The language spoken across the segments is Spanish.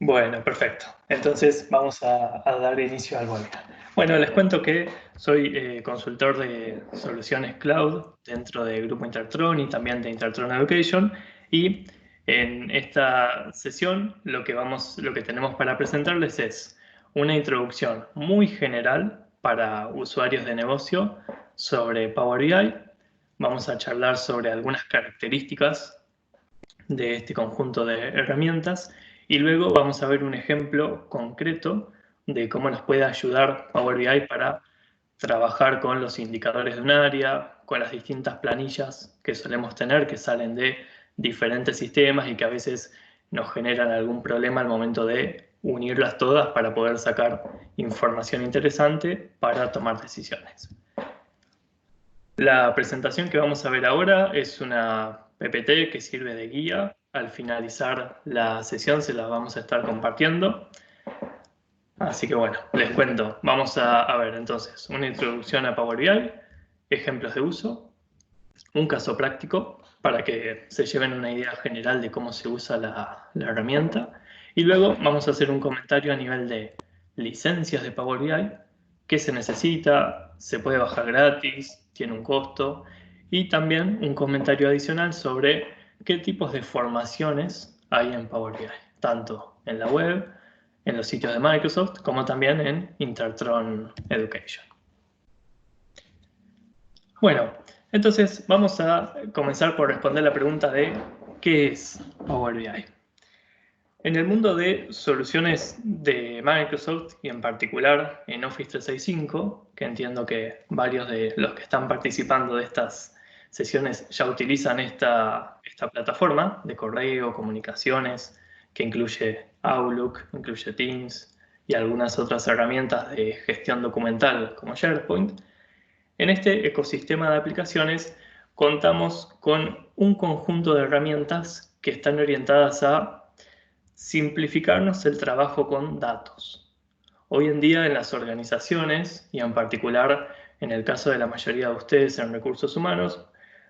Bueno, perfecto. Entonces vamos a dar inicio al webinar. Bueno, les cuento que soy consultor de soluciones cloud dentro del Grupo Intertron y también de Intertron Education. Y en esta sesión lo que tenemos para presentarles es una introducción muy general para usuarios de negocio sobre Power BI. Vamos a charlar sobre algunas características de este conjunto de herramientas y luego vamos a ver un ejemplo concreto de cómo nos puede ayudar Power BI para trabajar con los indicadores de un área, con las distintas planillas que solemos tener que salen de diferentes sistemas y que a veces nos generan algún problema al momento de unirlas todas para poder sacar información interesante para tomar decisiones. La presentación que vamos a ver ahora es una PPT que sirve de guía. Al finalizar la sesión se la vamos a estar compartiendo. Así que bueno, les cuento. Vamos a ver entonces una introducción a Power BI, ejemplos de uso, un caso práctico para que se lleven una idea general de cómo se usa la herramienta. Y luego vamos a hacer un comentario a nivel de licencias de Power BI, qué se necesita, se puede bajar gratis, tiene un costo, y también un comentario adicional sobre qué tipos de formaciones hay en Power BI, tanto en la web, en los sitios de Microsoft, como también en Intertron Education. Bueno, entonces vamos a comenzar por responder la pregunta de ¿qué es Power BI? En el mundo de soluciones de Microsoft y en particular en Office 365, que entiendo que varios de los que están participando de estas sesiones ya utilizan esta plataforma de correo, comunicaciones, que incluye Outlook, incluye Teams y algunas otras herramientas de gestión documental como SharePoint. En este ecosistema de aplicaciones contamos con un conjunto de herramientas que están orientadas a simplificarnos el trabajo con datos. Hoy en día en las organizaciones, y en particular en el caso de la mayoría de ustedes en recursos humanos,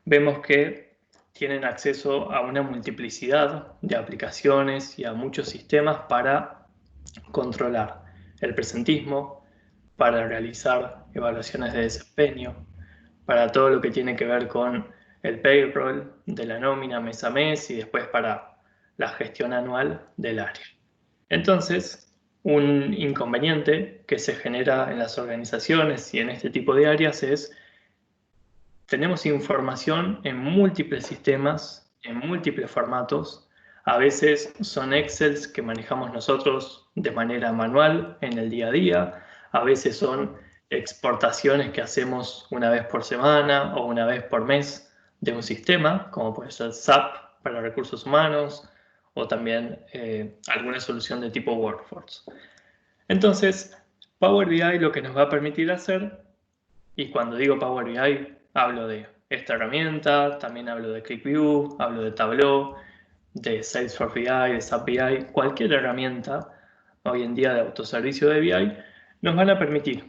vemos que tienen acceso a una multiplicidad de aplicaciones y a muchos sistemas para controlar el presentismo, para realizar evaluaciones de desempeño, para todo lo que tiene que ver con el payroll de la nómina mes a mes y después para la gestión anual del área. Entonces, un inconveniente que se genera en las organizaciones y en este tipo de áreas es tenemos información en múltiples sistemas, en múltiples formatos. A veces son Excels que manejamos nosotros de manera manual en el día a día. A veces son exportaciones que hacemos una vez por semana o una vez por mes de un sistema, como puede ser SAP para recursos humanos o también alguna solución de tipo Workforce. Entonces, Power BI lo que nos va a permitir hacer, y cuando digo Power BI, hablo de esta herramienta, también hablo de ClickView, hablo de Tableau, de Salesforce BI, de SAP BI, cualquier herramienta hoy en día de autoservicio de BI, nos van a permitir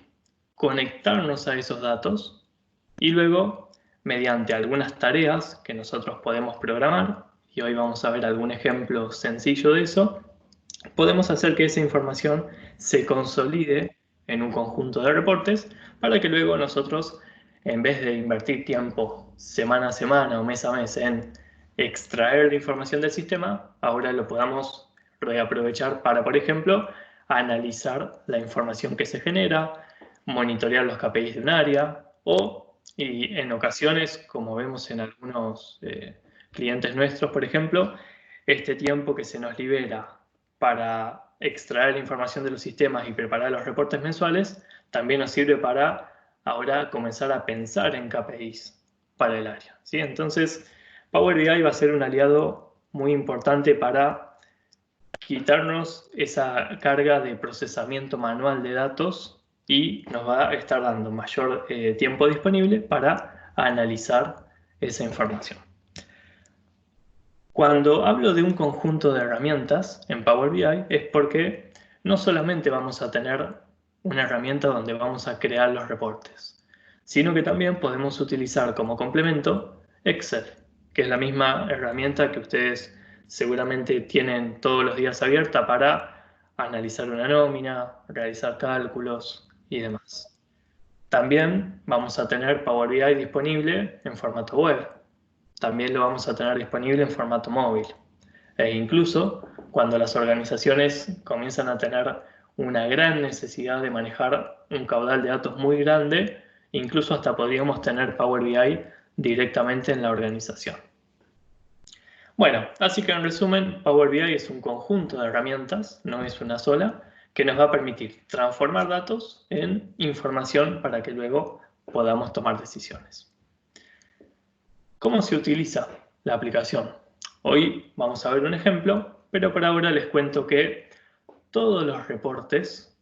conectarnos a esos datos y luego, mediante algunas tareas que nosotros podemos programar, y hoy vamos a ver algún ejemplo sencillo de eso, podemos hacer que esa información se consolide en un conjunto de reportes para que luego nosotros, en vez de invertir tiempo semana a semana o mes a mes en extraer la información del sistema, ahora lo podamos reaprovechar para, por ejemplo, analizar la información que se genera, monitorear los KPIs de un área y en ocasiones, como vemos en algunos clientes nuestros, por ejemplo, este tiempo que se nos libera para extraer información de los sistemas y preparar los reportes mensuales, también nos sirve para ahora comenzar a pensar en KPIs para el área, ¿sí? Entonces, Power BI va a ser un aliado muy importante para quitarnos esa carga de procesamiento manual de datos y nos va a estar dando mayor tiempo disponible para analizar esa información. Cuando hablo de un conjunto de herramientas en Power BI es porque no solamente vamos a tener una herramienta donde vamos a crear los reportes, sino que también podemos utilizar como complemento Excel, que es la misma herramienta que ustedes seguramente tienen todos los días abierta para analizar una nómina, realizar cálculos y demás. También vamos a tener Power BI disponible en formato web. También lo vamos a tener disponible en formato móvil. E incluso cuando las organizaciones comienzan a tener una gran necesidad de manejar un caudal de datos muy grande, incluso hasta podríamos tener Power BI directamente en la organización. Bueno, así que en resumen, Power BI es un conjunto de herramientas, no es una sola, que nos va a permitir transformar datos en información para que luego podamos tomar decisiones. ¿Cómo se utiliza la aplicación? Hoy vamos a ver un ejemplo, pero por ahora les cuento que todos los reportes,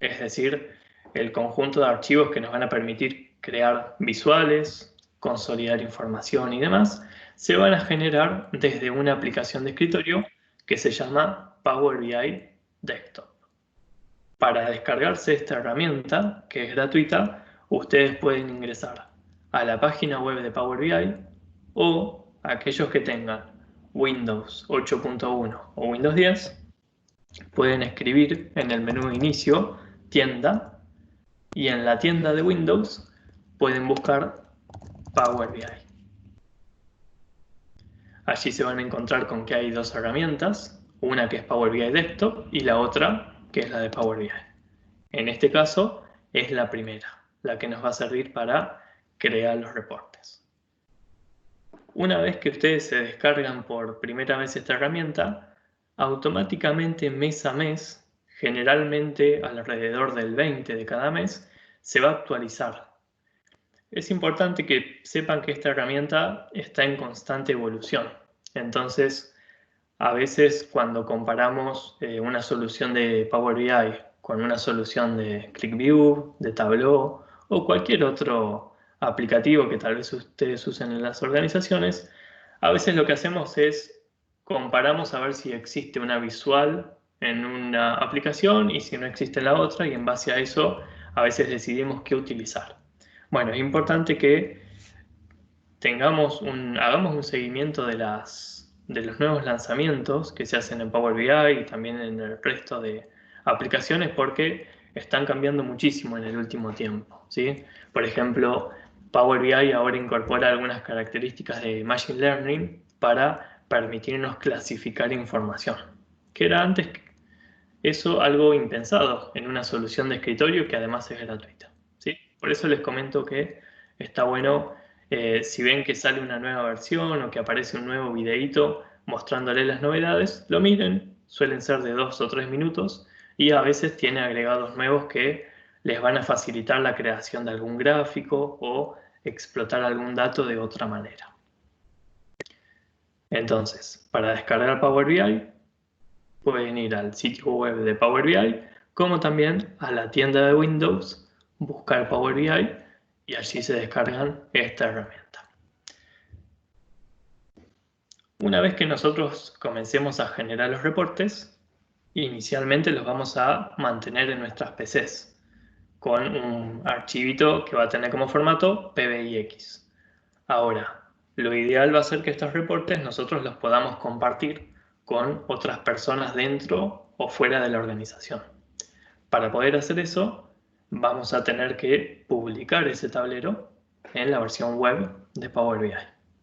es decir, el conjunto de archivos que nos van a permitir crear visuales, consolidar información y demás, se van a generar desde una aplicación de escritorio que se llama Power BI Desktop. Para descargarse esta herramienta, que es gratuita, ustedes pueden ingresar a la página web de Power BI o aquellos que tengan Windows 8.1 o Windows 10, pueden escribir en el menú de inicio tienda y en la tienda de Windows pueden buscar Power BI. Allí se van a encontrar con que hay dos herramientas, una que es Power BI Desktop y la otra que es la de Power BI. En este caso es la primera, la que nos va a servir para crear los reportes. Una vez que ustedes se descargan por primera vez esta herramienta, automáticamente mes a mes, generalmente alrededor del 20 de cada mes, se va a actualizar. Es importante que sepan que esta herramienta está en constante evolución. Entonces, a veces cuando comparamos una solución de Power BI con una solución de ClickView, de Tableau o cualquier otro aplicativo que tal vez ustedes usen en las organizaciones, a veces lo que hacemos es comparamos a ver si existe una visual en una aplicación y si no existe en la otra, y en base a eso a veces decidimos qué utilizar. Bueno, es importante que hagamos un seguimiento de los nuevos lanzamientos que se hacen en Power BI y también en el resto de aplicaciones, porque están cambiando muchísimo en el último tiempo, ¿sí? Por ejemplo, Power BI ahora incorpora algunas características de Machine Learning para permitirnos clasificar información, que era antes eso algo impensado en una solución de escritorio que además es gratuita, ¿sí? Por eso les comento que está bueno, si ven que sale una nueva versión o que aparece un nuevo videíto mostrándoles las novedades, lo miren, suelen ser de 2 o 3 minutos y a veces tiene agregados nuevos que les van a facilitar la creación de algún gráfico o explotar algún dato de otra manera. Entonces, para descargar Power BI, pueden ir al sitio web de Power BI, como también a la tienda de Windows, buscar Power BI y allí se descargan esta herramienta. Una vez que nosotros comencemos a generar los reportes, inicialmente los vamos a mantener en nuestras PCs con un archivito que va a tener como formato PBIX. Ahora, lo ideal va a ser que estos reportes nosotros los podamos compartir con otras personas dentro o fuera de la organización. Para poder hacer eso, vamos a tener que publicar ese tablero en la versión web de Power BI.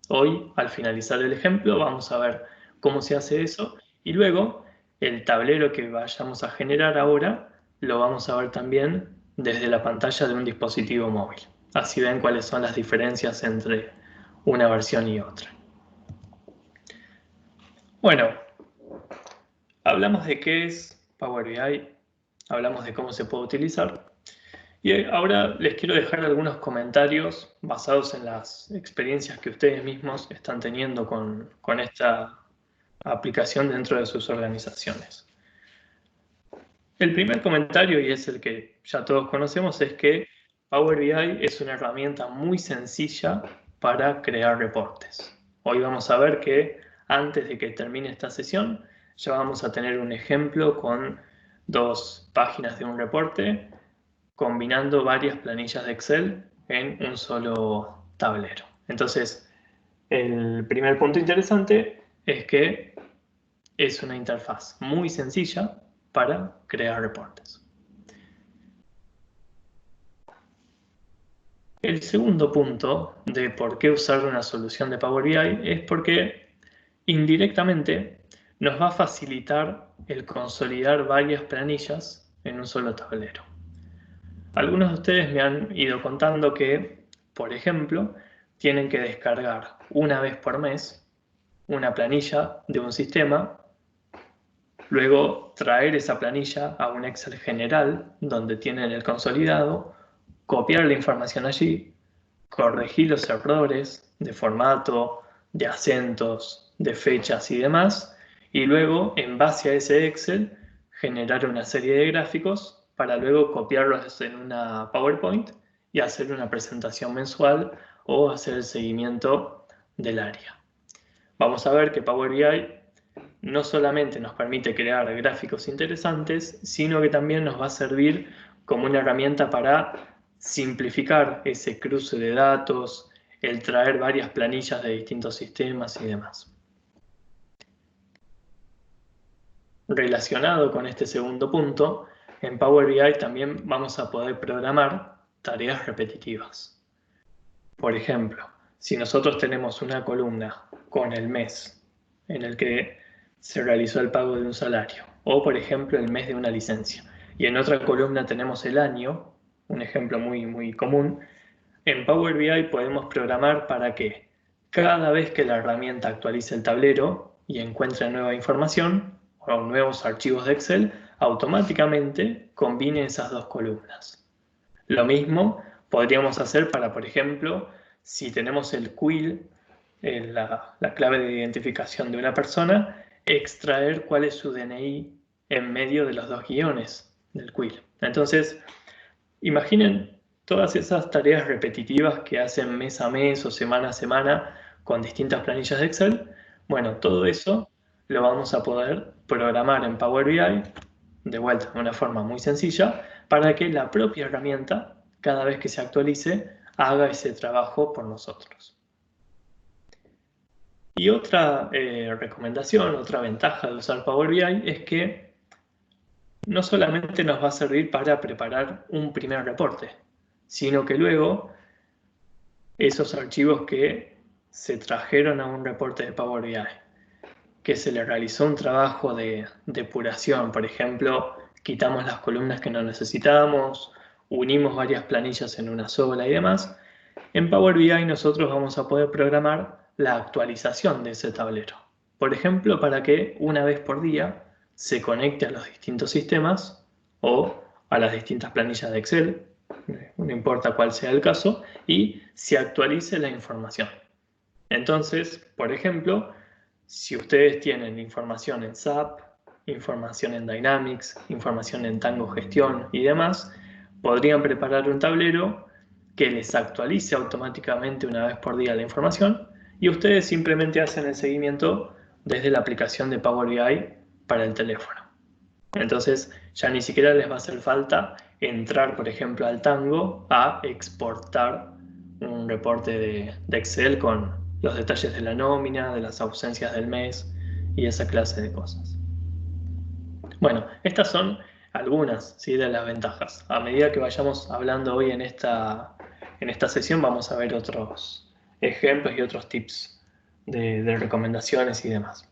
Hoy, al finalizar el ejemplo, vamos a ver cómo se hace eso y luego el tablero que vayamos a generar ahora lo vamos a ver también desde la pantalla de un dispositivo móvil. Así ven cuáles son las diferencias entre una versión y otra. Bueno, hablamos de qué es Power BI, hablamos de cómo se puede utilizar y ahora les quiero dejar algunos comentarios basados en las experiencias que ustedes mismos están teniendo con esta aplicación dentro de sus organizaciones. El primer comentario, y es el que ya todos conocemos, es que Power BI es una herramienta muy sencilla para crear reportes. Hoy vamos a ver que antes de que termine esta sesión ya vamos a tener un ejemplo con 2 páginas de un reporte combinando varias planillas de Excel en un solo tablero. Entonces, el primer punto interesante es que es una interfaz muy sencilla para crear reportes. El segundo punto de por qué usar una solución de Power BI es porque indirectamente nos va a facilitar el consolidar varias planillas en un solo tablero. Algunos de ustedes me han ido contando que, por ejemplo, tienen que descargar una vez por mes una planilla de un sistema, luego traer esa planilla a un Excel general donde tienen el consolidado, copiar la información allí, corregir los errores de formato, de acentos, de fechas y demás, y luego, en base a ese Excel, generar una serie de gráficos para luego copiarlos en una PowerPoint y hacer una presentación mensual o hacer el seguimiento del área. Vamos a ver que Power BI no solamente nos permite crear gráficos interesantes, sino que también nos va a servir como una herramienta para simplificar ese cruce de datos, el traer varias planillas de distintos sistemas y demás. Relacionado con este segundo punto, en Power BI también vamos a poder programar tareas repetitivas. Por ejemplo, si nosotros tenemos una columna con el mes en el que se realizó el pago de un salario, o por ejemplo el mes de una licencia, y en otra columna tenemos el año, un ejemplo muy común, en Power BI podemos programar para que cada vez que la herramienta actualice el tablero y encuentre nueva información o nuevos archivos de Excel, automáticamente combine esas dos columnas. Lo mismo podríamos hacer para, por ejemplo, si tenemos el quill, la clave de identificación de una persona, extraer cuál es su DNI en medio de los dos guiones del quill. Entonces, imaginen todas esas tareas repetitivas que hacen mes a mes o semana a semana con distintas planillas de Excel. Bueno, todo eso lo vamos a poder programar en Power BI, de vuelta, de una forma muy sencilla, para que la propia herramienta, cada vez que se actualice, haga ese trabajo por nosotros. Y otra recomendación, otra ventaja de usar Power BI es que no solamente nos va a servir para preparar un primer reporte, sino que luego esos archivos que se trajeron a un reporte de Power BI, que se le realizó un trabajo de depuración, por ejemplo, quitamos las columnas que no necesitábamos, unimos varias planillas en una sola y demás, en Power BI nosotros vamos a poder programar la actualización de ese tablero. Por ejemplo, para que una vez por día se conecte a los distintos sistemas o a las distintas planillas de Excel, no importa cuál sea el caso, y se actualice la información. Entonces, por ejemplo, si ustedes tienen información en SAP, información en Dynamics, información en Tango Gestión y demás, podrían preparar un tablero que les actualice automáticamente una vez por día la información y ustedes simplemente hacen el seguimiento desde la aplicación de Power BI para el teléfono. Entonces ya ni siquiera les va a hacer falta entrar, por ejemplo, al Tango a exportar un reporte de Excel con los detalles de la nómina, de las ausencias del mes y esa clase de cosas. Bueno, estas son algunas, ¿sí?, de las ventajas. A medida que vayamos hablando hoy en esta sesión vamos a ver otros ejemplos y otros tips de recomendaciones y demás.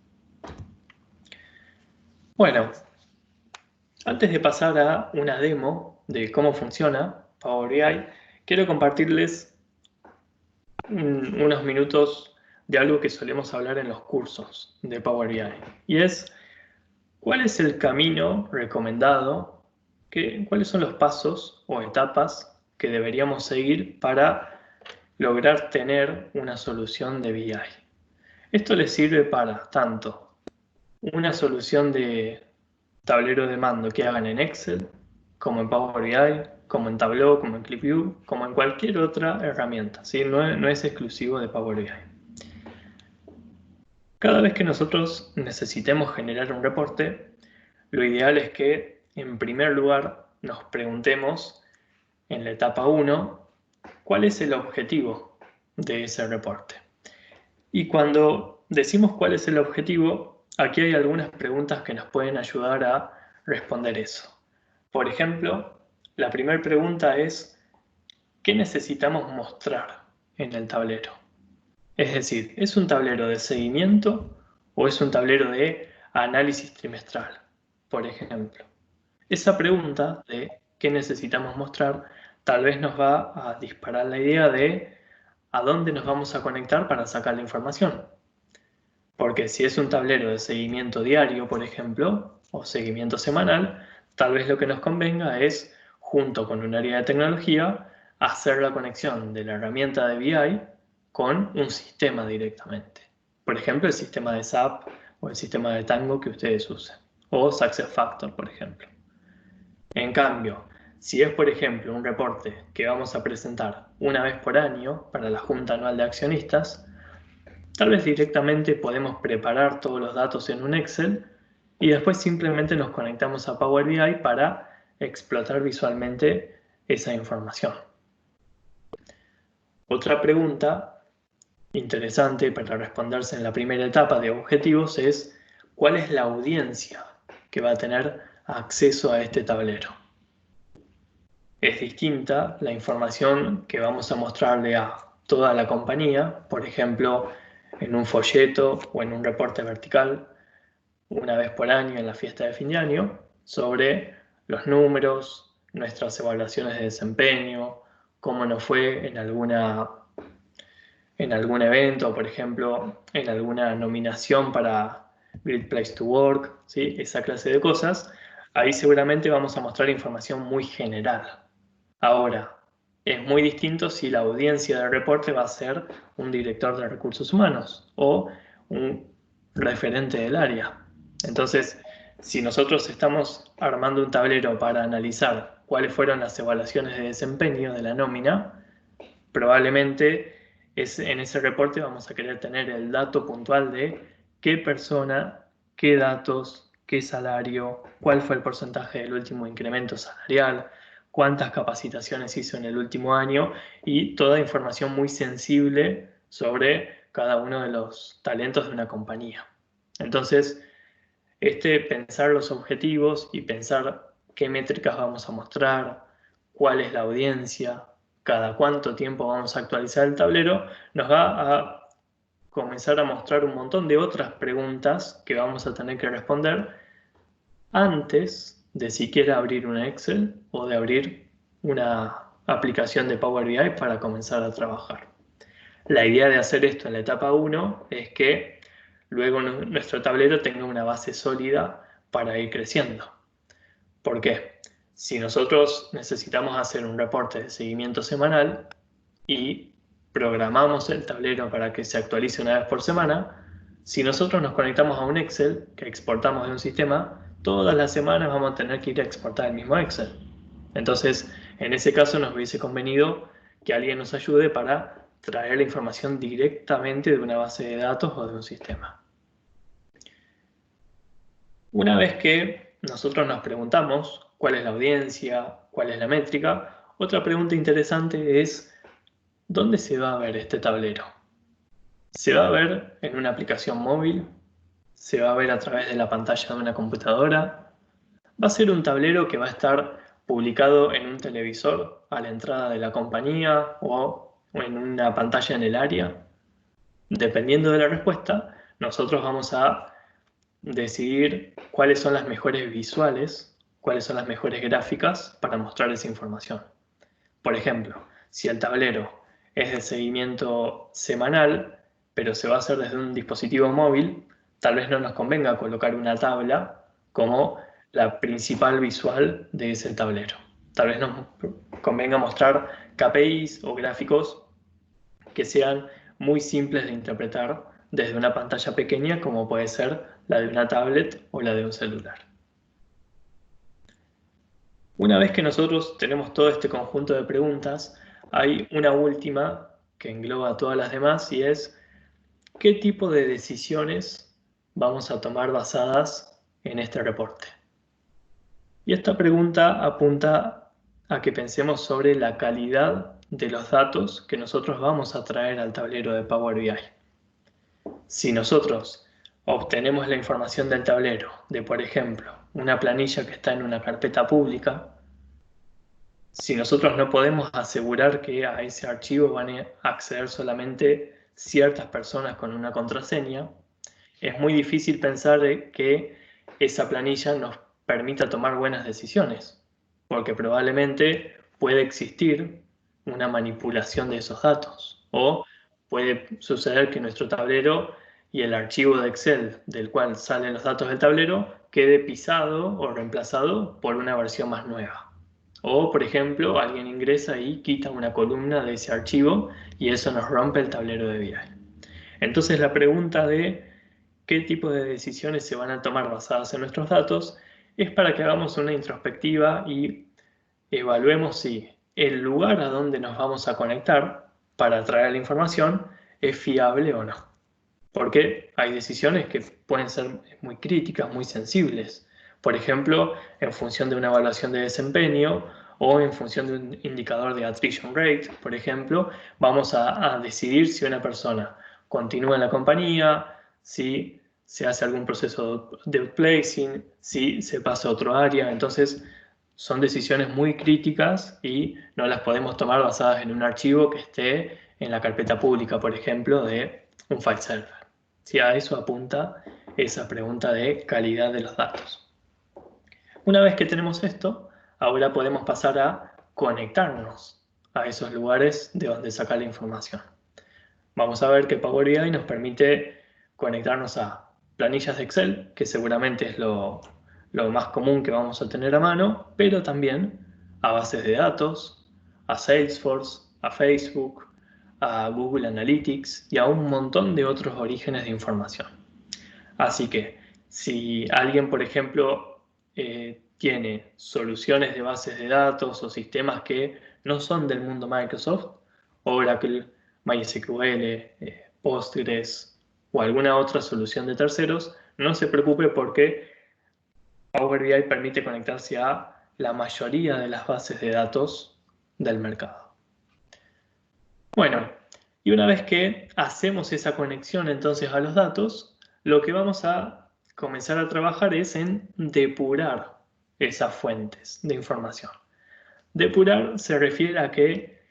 Bueno, antes de pasar a una demo de cómo funciona Power BI, quiero compartirles unos minutos de algo que solemos hablar en los cursos de Power BI. Y es, ¿cuál es el camino recomendado? ¿Cuáles son los pasos o etapas que deberíamos seguir para lograr tener una solución de BI? Esto les sirve para tanto una solución de tablero de mando que hagan en Excel, como en Power BI, como en Tableau, como en ClipView, como en cualquier otra herramienta, ¿sí? No es exclusivo de Power BI. Cada vez que nosotros necesitemos generar un reporte, lo ideal es que, en primer lugar, nos preguntemos en la etapa 1, ¿cuál es el objetivo de ese reporte? Y cuando decimos cuál es el objetivo, aquí hay algunas preguntas que nos pueden ayudar a responder eso. Por ejemplo, la primera pregunta es, ¿qué necesitamos mostrar en el tablero? Es decir, ¿es un tablero de seguimiento o es un tablero de análisis trimestral, por ejemplo? Esa pregunta de qué necesitamos mostrar tal vez nos va a disparar la idea de a dónde nos vamos a conectar para sacar la información. Porque si es un tablero de seguimiento diario, por ejemplo, o seguimiento semanal, tal vez lo que nos convenga es, junto con un área de tecnología, hacer la conexión de la herramienta de BI con un sistema directamente. Por ejemplo, el sistema de SAP o el sistema de Tango que ustedes usen. O SuccessFactors, por ejemplo. En cambio, si es, por ejemplo, un reporte que vamos a presentar una vez por año para la Junta Anual de Accionistas, tal vez directamente podemos preparar todos los datos en un Excel y después simplemente nos conectamos a Power BI para explotar visualmente esa información. Otra pregunta interesante para responderse en la primera etapa de objetivos es ¿cuál es la audiencia que va a tener acceso a este tablero? Es distinta la información que vamos a mostrarle a toda la compañía, por ejemplo, en un folleto o en un reporte vertical, una vez por año en la fiesta de fin de año, sobre los números, nuestras evaluaciones de desempeño, cómo nos fue en algún evento, por ejemplo, en alguna nominación para Great Place to Work, ¿sí? Esa clase de cosas. Ahí seguramente vamos a mostrar información muy general. Ahora, es muy distinto si la audiencia del reporte va a ser un director de recursos humanos o un referente del área. Entonces, si nosotros estamos armando un tablero para analizar cuáles fueron las evaluaciones de desempeño de la nómina, probablemente en ese reporte vamos a querer tener el dato puntual de qué persona, qué datos, qué salario, cuál fue el porcentaje del último incremento salarial, cuántas capacitaciones hizo en el último año y toda información muy sensible sobre cada uno de los talentos de una compañía. Entonces, pensar los objetivos y pensar qué métricas vamos a mostrar, cuál es la audiencia, cada cuánto tiempo vamos a actualizar el tablero, nos va a comenzar a mostrar un montón de otras preguntas que vamos a tener que responder antes de siquiera abrir una Excel o de abrir una aplicación de Power BI para comenzar a trabajar. La idea de hacer esto en la etapa 1 es que luego nuestro tablero tenga una base sólida para ir creciendo. ¿Por qué? Si nosotros necesitamos hacer un reporte de seguimiento semanal y programamos el tablero para que se actualice una vez por semana, si nosotros nos conectamos a un Excel que exportamos de un sistema, todas las semanas vamos a tener que ir a exportar el mismo Excel. Entonces, en ese caso nos hubiese convenido que alguien nos ayude para traer la información directamente de una base de datos o de un sistema. Una vez que nosotros nos preguntamos cuál es la audiencia, cuál es la métrica, otra pregunta interesante es ¿dónde se va a ver este tablero? ¿Se va a ver en una aplicación móvil? ¿Se va a ver a través de la pantalla de una computadora? ¿Va a ser un tablero que va a estar publicado en un televisor a la entrada de la compañía o en una pantalla en el área? Dependiendo de la respuesta, nosotros vamos a decidir cuáles son las mejores visuales, cuáles son las mejores gráficas para mostrar esa información. Por ejemplo, si el tablero es de seguimiento semanal, pero se va a hacer desde un dispositivo móvil, tal vez no nos convenga colocar una tabla como la principal visual de ese tablero. Tal vez nos convenga mostrar KPIs o gráficos que sean muy simples de interpretar desde una pantalla pequeña como puede ser la de una tablet o la de un celular. Una vez que nosotros tenemos todo este conjunto de preguntas, hay una última que engloba todas las demás y es ¿qué tipo de decisiones vamos a tomar basadas en este reporte? Y esta pregunta apunta a que pensemos sobre la calidad de los datos que nosotros vamos a traer al tablero de Power BI. Si nosotros obtenemos la información del tablero de, por ejemplo, una planilla que está en una carpeta pública, si nosotros no podemos asegurar que a ese archivo van a acceder solamente ciertas personas con una contraseña, es muy difícil pensar que esa planilla nos permita tomar buenas decisiones, porque probablemente puede existir una manipulación de esos datos, o puede suceder que nuestro tablero y el archivo de Excel del cual salen los datos del tablero quede pisado o reemplazado por una versión más nueva. O, por ejemplo, alguien ingresa y quita una columna de ese archivo y eso nos rompe el tablero de BI. Entonces la pregunta de qué tipo de decisiones se van a tomar basadas en nuestros datos es para que hagamos una introspectiva y evaluemos si el lugar a donde nos vamos a conectar para traer la información es fiable o no. Porque hay decisiones que pueden ser muy críticas, muy sensibles. Por ejemplo, en función de una evaluación de desempeño o en función de un indicador de attrition rate, por ejemplo, vamos a decidir si una persona continúa en la compañía, si se hace algún proceso de outplacing, si se pasa a otro área. Entonces, son decisiones muy críticas y no las podemos tomar basadas en un archivo que esté en la carpeta pública, por ejemplo, de un file server. Si a eso apunta esa pregunta de calidad de los datos. Una vez que tenemos esto, ahora podemos pasar a conectarnos a esos lugares de donde saca la información. Vamos a ver que Power BI nos permite conectarnos a planillas de Excel, que seguramente es lo más común que vamos a tener a mano, pero también a bases de datos, a Salesforce, a Facebook, a Google Analytics y a un montón de otros orígenes de información. Así que si alguien, por ejemplo, tiene soluciones de bases de datos o sistemas que no son del mundo Microsoft, Oracle, MySQL, Postgres o alguna otra solución de terceros, no se preocupe porque Power BI permite conectarse a la mayoría de las bases de datos del mercado. Bueno, y una vez que hacemos esa conexión entonces a los datos, lo que vamos a comenzar a trabajar es en depurar esas fuentes de información. Depurar se refiere a que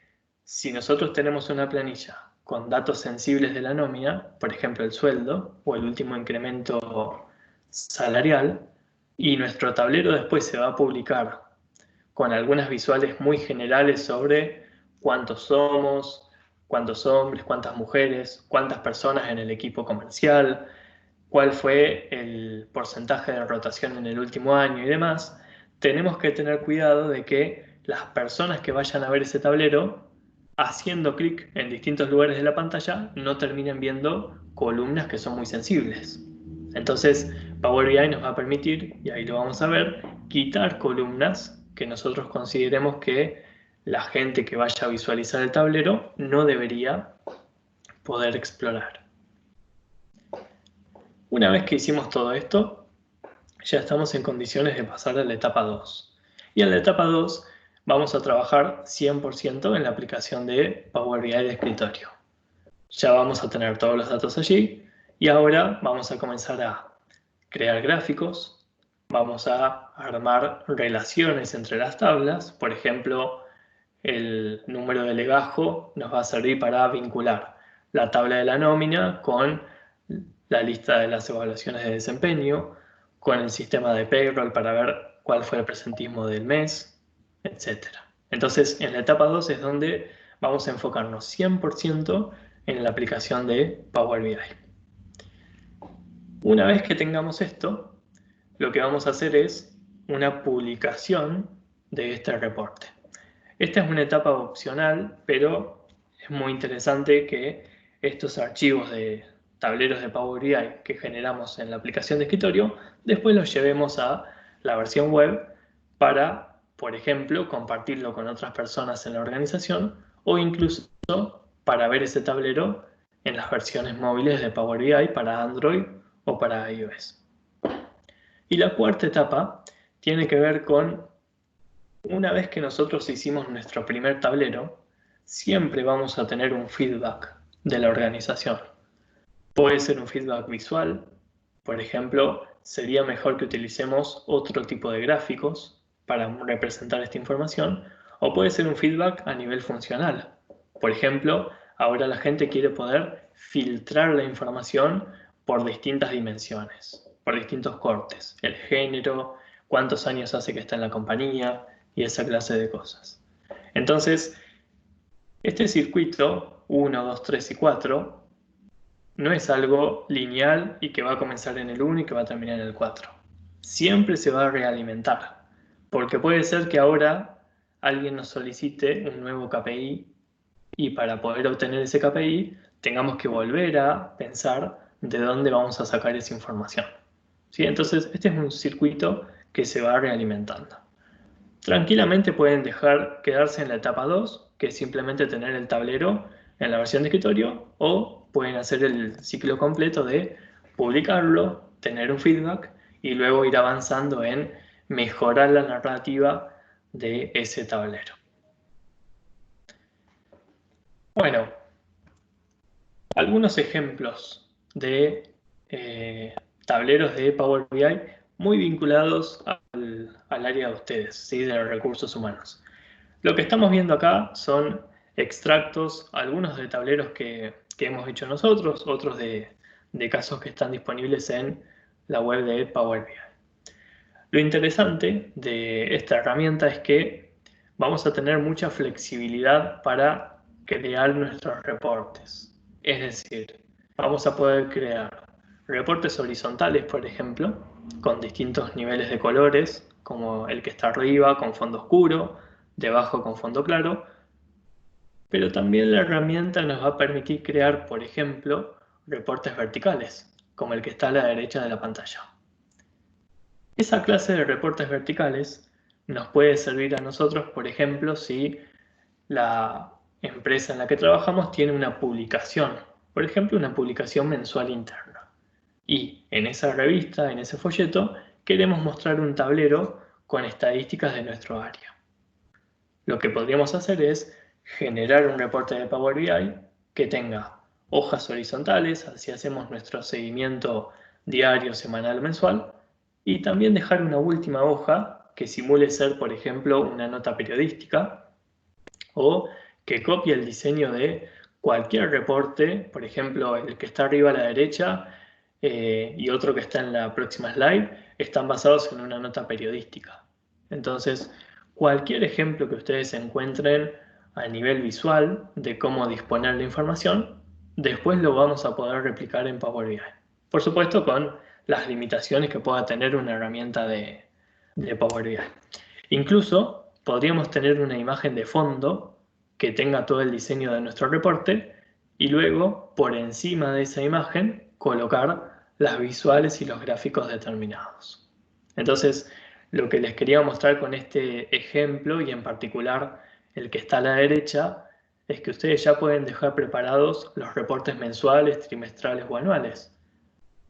si nosotros tenemos una planilla con datos sensibles de la nómina, por ejemplo el sueldo o el último incremento salarial, y nuestro tablero después se va a publicar con algunas visuales muy generales sobre cuántos somos, cuántos hombres, cuántas mujeres, cuántas personas en el equipo comercial, cuál fue el porcentaje de rotación en el último año y demás, tenemos que tener cuidado de que las personas que vayan a ver ese tablero, haciendo clic en distintos lugares de la pantalla, no terminen viendo columnas que son muy sensibles. Entonces, Power BI nos va a permitir, y ahí lo vamos a ver, quitar columnas que nosotros consideremos que la gente que vaya a visualizar el tablero no debería poder explorar. Una vez que hicimos todo esto, ya estamos en condiciones de pasar a la etapa 2. Y en la etapa 2 vamos a trabajar 100% en la aplicación de Power BI de escritorio. Ya vamos a tener todos los datos allí y ahora vamos a comenzar a crear gráficos, vamos a armar relaciones entre las tablas. Por ejemplo, el número de legajo nos va a servir para vincular la tabla de la nómina con la lista de las evaluaciones de desempeño, con el sistema de payroll para ver cuál fue el presentismo del mes, etc. Entonces, en la etapa 2 es donde vamos a enfocarnos 100% en la aplicación de Power BI. Una vez que tengamos esto, lo que vamos a hacer es una publicación de este reporte. Esta es una etapa opcional, pero es muy interesante que estos archivos de tableros de Power BI que generamos en la aplicación de escritorio, después los llevemos a la versión web para, por ejemplo, compartirlo con otras personas en la organización o incluso para ver ese tablero en las versiones móviles de Power BI para Android o para iOS. Y la cuarta etapa tiene que ver con, una vez que nosotros hicimos nuestro primer tablero, siempre vamos a tener un feedback de la organización. Puede ser un feedback visual, por ejemplo, sería mejor que utilicemos otro tipo de gráficos para representar esta información, o puede ser un feedback a nivel funcional. Por ejemplo, ahora la gente quiere poder filtrar la información por distintas dimensiones, por distintos cortes, el género, cuántos años hace que está en la compañía y esa clase de cosas. Entonces, este circuito 1, 2, 3 y 4 no es algo lineal y que va a comenzar en el 1 y que va a terminar en el 4. Siempre se va a realimentar, porque puede ser que ahora alguien nos solicite un nuevo KPI y para poder obtener ese KPI tengamos que volver a pensar de dónde vamos a sacar esa información. ¿Sí? Entonces, este es un circuito que se va realimentando. Tranquilamente pueden dejar quedarse en la etapa 2, que es simplemente tener el tablero en la versión de escritorio, o pueden hacer el ciclo completo de publicarlo, tener un feedback y luego ir avanzando en mejorar la narrativa de ese tablero. Bueno, algunos ejemplos de tableros de Power BI muy vinculados al área de ustedes, ¿sí? De los recursos humanos. Lo que estamos viendo acá son extractos, algunos de tableros que hemos hecho nosotros, otros de casos que están disponibles en la web de Power BI. Lo interesante de esta herramienta es que vamos a tener mucha flexibilidad para crear nuestros reportes. Es decir, vamos a poder crear reportes horizontales, por ejemplo, con distintos niveles de colores, como el que está arriba con fondo oscuro, debajo con fondo claro, pero también la herramienta nos va a permitir crear, por ejemplo, reportes verticales, como el que está a la derecha de la pantalla. Esa clase de reportes verticales nos puede servir a nosotros, por ejemplo, si la empresa en la que trabajamos tiene una publicación, por ejemplo, una publicación mensual interna. Y en esa revista, en ese folleto, queremos mostrar un tablero con estadísticas de nuestro área. Lo que podríamos hacer es generar un reporte de Power BI que tenga hojas horizontales, así hacemos nuestro seguimiento diario, semanal, mensual, y también dejar una última hoja que simule ser, por ejemplo, una nota periodística o que copie el diseño de cualquier reporte, por ejemplo, el que está arriba a la derecha y otro que está en la próxima slide, están basados en una nota periodística. Entonces, cualquier ejemplo que ustedes encuentren a nivel visual de cómo disponer la información, después lo vamos a poder replicar en Power BI. Por supuesto, con las limitaciones que pueda tener una herramienta de Power BI. Incluso podríamos tener una imagen de fondo que tenga todo el diseño de nuestro reporte y luego, por encima de esa imagen, colocar las visuales y los gráficos determinados. Entonces, lo que les quería mostrar con este ejemplo, y en particular el que está a la derecha, es que ustedes ya pueden dejar preparados los reportes mensuales, trimestrales o anuales.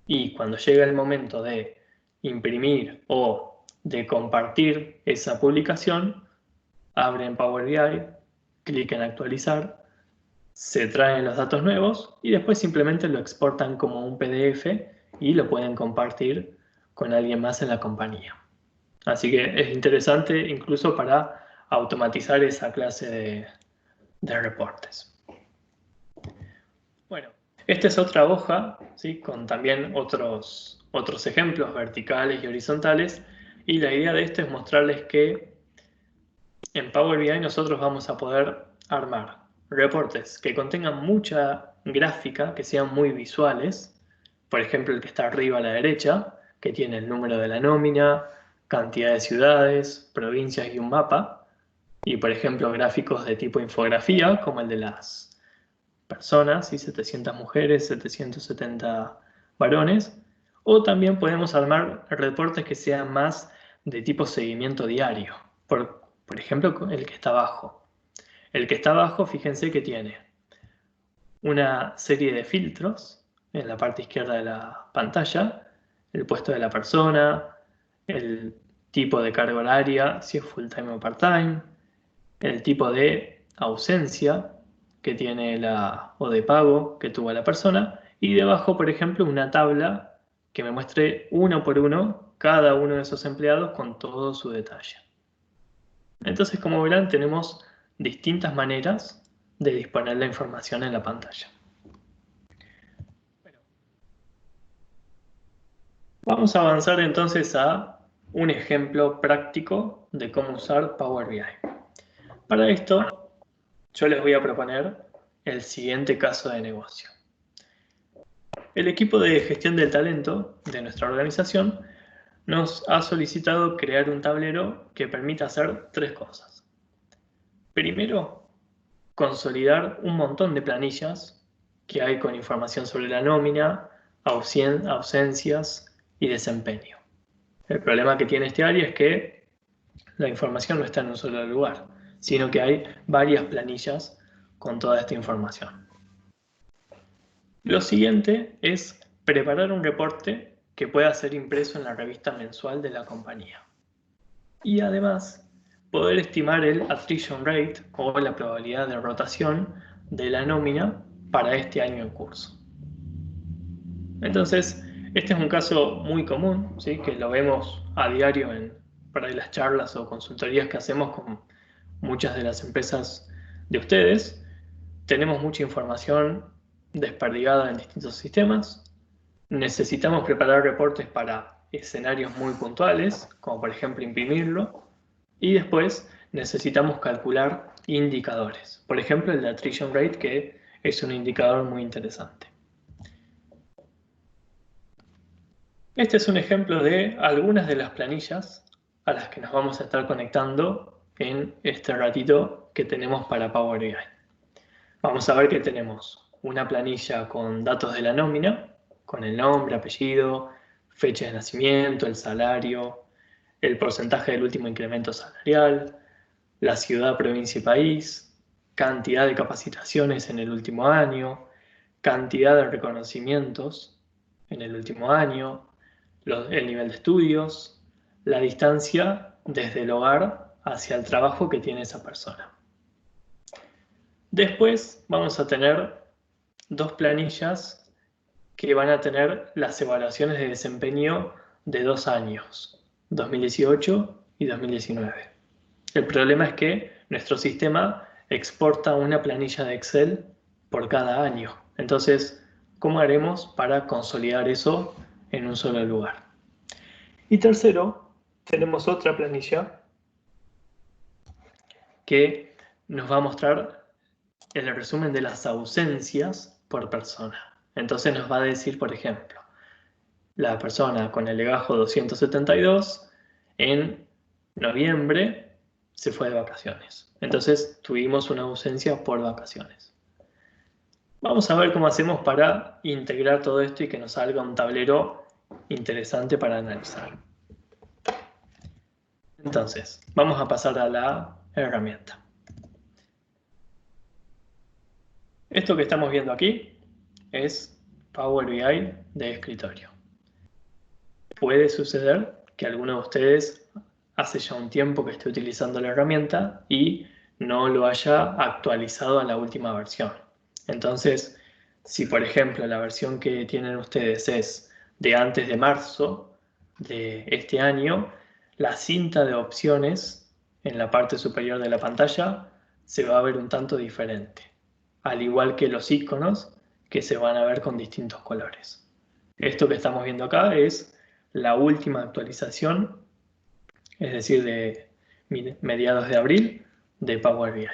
Y cuando llega el momento de imprimir o de compartir esa publicación, abren Power BI, clic en actualizar, se traen los datos nuevos y después simplemente lo exportan como un PDF y lo pueden compartir con alguien más en la compañía. Así que es interesante incluso para automatizar esa clase de reportes. Bueno, esta es otra hoja, ¿sí? Con también otros ejemplos verticales y horizontales, y la idea de esto es mostrarles que en Power BI nosotros vamos a poder armar reportes que contengan mucha gráfica, que sean muy visuales, por ejemplo el que está arriba a la derecha, que tiene el número de la nómina, cantidad de ciudades, provincias y un mapa, y por ejemplo gráficos de tipo infografía, como el de las personas, ¿sí? 700 mujeres, 770 varones, o también podemos armar reportes que sean más de tipo seguimiento diario, por ejemplo el que está abajo. El que está abajo, fíjense que tiene una serie de filtros en la parte izquierda de la pantalla, el puesto de la persona, el tipo de carga horaria, si es full time o part time, el tipo de ausencia que tiene o de pago que tuvo la persona, y debajo, por ejemplo, una tabla que me muestre uno por uno cada uno de esos empleados con todo su detalle. Entonces, como verán, tenemos distintas maneras de disponer la información en la pantalla. Vamos a avanzar entonces a un ejemplo práctico de cómo usar Power BI. Para esto, yo les voy a proponer el siguiente caso de negocio. El equipo de gestión del talento de nuestra organización nos ha solicitado crear un tablero que permita hacer tres cosas. Primero, consolidar un montón de planillas que hay con información sobre la nómina, ausencias y desempeño. El problema que tiene este área es que la información no está en un solo lugar, sino que hay varias planillas con toda esta información. Lo siguiente es preparar un reporte que pueda ser impreso en la revista mensual de la compañía. Y además, poder estimar el attrition rate o la probabilidad de rotación de la nómina para este año en curso. Entonces, este es un caso muy común, ¿sí? Que lo vemos a diario para las charlas o consultorías que hacemos con muchas de las empresas de ustedes. Tenemos mucha información desperdigada en distintos sistemas. Necesitamos preparar reportes para escenarios muy puntuales, como por ejemplo imprimirlo. Y después necesitamos calcular indicadores. Por ejemplo, el de attrition rate, que es un indicador muy interesante. Este es un ejemplo de algunas de las planillas a las que nos vamos a estar conectando en este ratito que tenemos para Power BI. Vamos a ver que tenemos una planilla con datos de la nómina, con el nombre, apellido, fecha de nacimiento, el salario, el porcentaje del último incremento salarial, la ciudad, provincia y país, cantidad de capacitaciones en el último año, cantidad de reconocimientos en el último año, el nivel de estudios, la distancia desde el hogar hacia el trabajo que tiene esa persona. Después vamos a tener dos planillas que van a tener las evaluaciones de desempeño de 2 años, 2018 y 2019. El problema es que nuestro sistema exporta una planilla de Excel por cada año. Entonces, ¿cómo haremos para consolidar eso en un solo lugar? Y tercero, tenemos otra planilla que nos va a mostrar el resumen de las ausencias por persona. Entonces nos va a decir, por ejemplo, la persona con el legajo 272 en noviembre se fue de vacaciones. Entonces tuvimos una ausencia por vacaciones. Vamos a ver cómo hacemos para integrar todo esto y que nos salga un tablero interesante para analizar. Entonces, vamos a pasar a la herramienta. Esto que estamos viendo aquí es Power BI de escritorio. Puede suceder que alguno de ustedes hace ya un tiempo que esté utilizando la herramienta y no lo haya actualizado a la última versión. Entonces, si por ejemplo la versión que tienen ustedes es de antes de marzo de este año, la cinta de opciones en la parte superior de la pantalla se va a ver un tanto diferente, al igual que los iconos que se van a ver con distintos colores. Esto que estamos viendo acá es la última actualización, es decir, de mediados de abril de Power BI.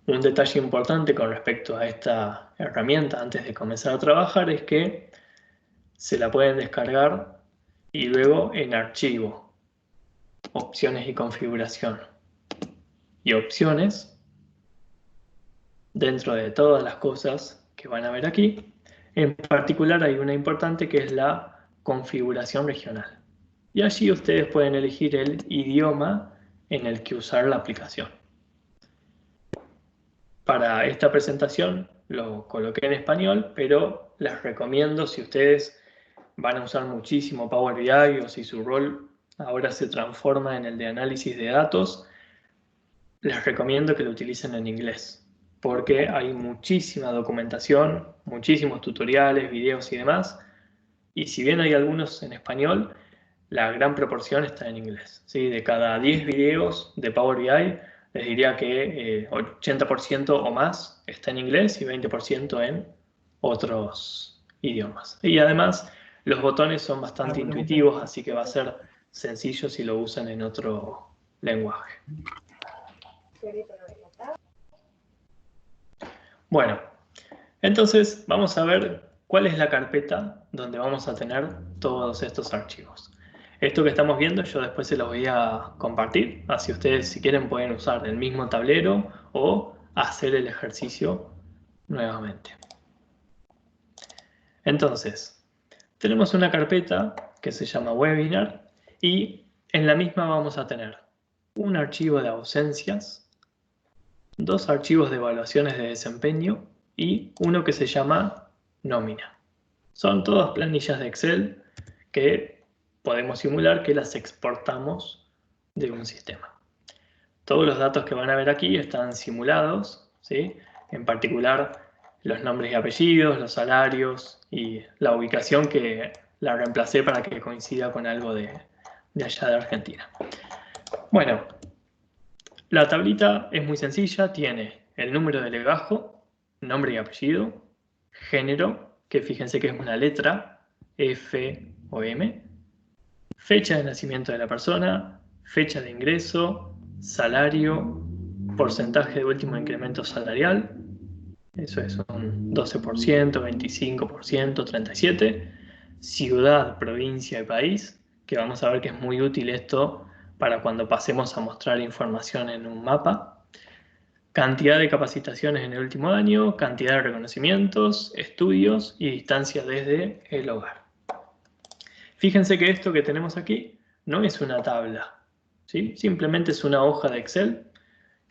Un detalle importante con respecto a esta herramienta antes de comenzar a trabajar es que se la pueden descargar y luego en archivo, opciones y configuración y opciones, dentro de todas las cosas que van a ver aquí, en particular hay una importante que es la configuración regional. Y allí ustedes pueden elegir el idioma en el que usar la aplicación. Para esta presentación lo coloqué en español, pero les recomiendo, si ustedes van a usar muchísimo Power BI o si su rol ahora se transforma en el de análisis de datos, les recomiendo que lo utilicen en inglés, porque hay muchísima documentación, muchísimos tutoriales, videos y demás Y si bien hay algunos en español, la gran proporción está en inglés, ¿sí? De cada 10 videos de Power BI, les diría que 80% o más está en inglés y 20% en otros idiomas. Y además, los botones son bastante intuitivos, así que va a ser sencillo si lo usan en otro lenguaje. Bueno, entonces vamos a ver cuál es la carpeta donde vamos a tener todos estos archivos. Esto que estamos viendo yo después se los voy a compartir, así ustedes si quieren pueden usar el mismo tablero o hacer el ejercicio nuevamente. Entonces, tenemos una carpeta que se llama Webinar y en la misma vamos a tener un archivo de ausencias, dos archivos de evaluaciones de desempeño y uno que se llama nómina. Son todas planillas de Excel que podemos simular que las exportamos de un sistema. Todos los datos que van a ver aquí están simulados, ¿sí? En particular los nombres y apellidos, los salarios y la ubicación que la reemplacé para que coincida con algo de allá de Argentina. Bueno, la tablita es muy sencilla, tiene el número de legajo, nombre y apellido, género, que fíjense que es una letra, F o M, fecha de nacimiento de la persona, fecha de ingreso, salario, porcentaje de último incremento salarial, eso es un 12%, 25%, 37%, ciudad, provincia y país, que vamos a ver que es muy útil esto para cuando pasemos a mostrar información en un mapa, cantidad de capacitaciones en el último año, cantidad de reconocimientos, estudios y distancia desde el hogar. Fíjense que esto que tenemos aquí no es una tabla, ¿sí? Simplemente es una hoja de Excel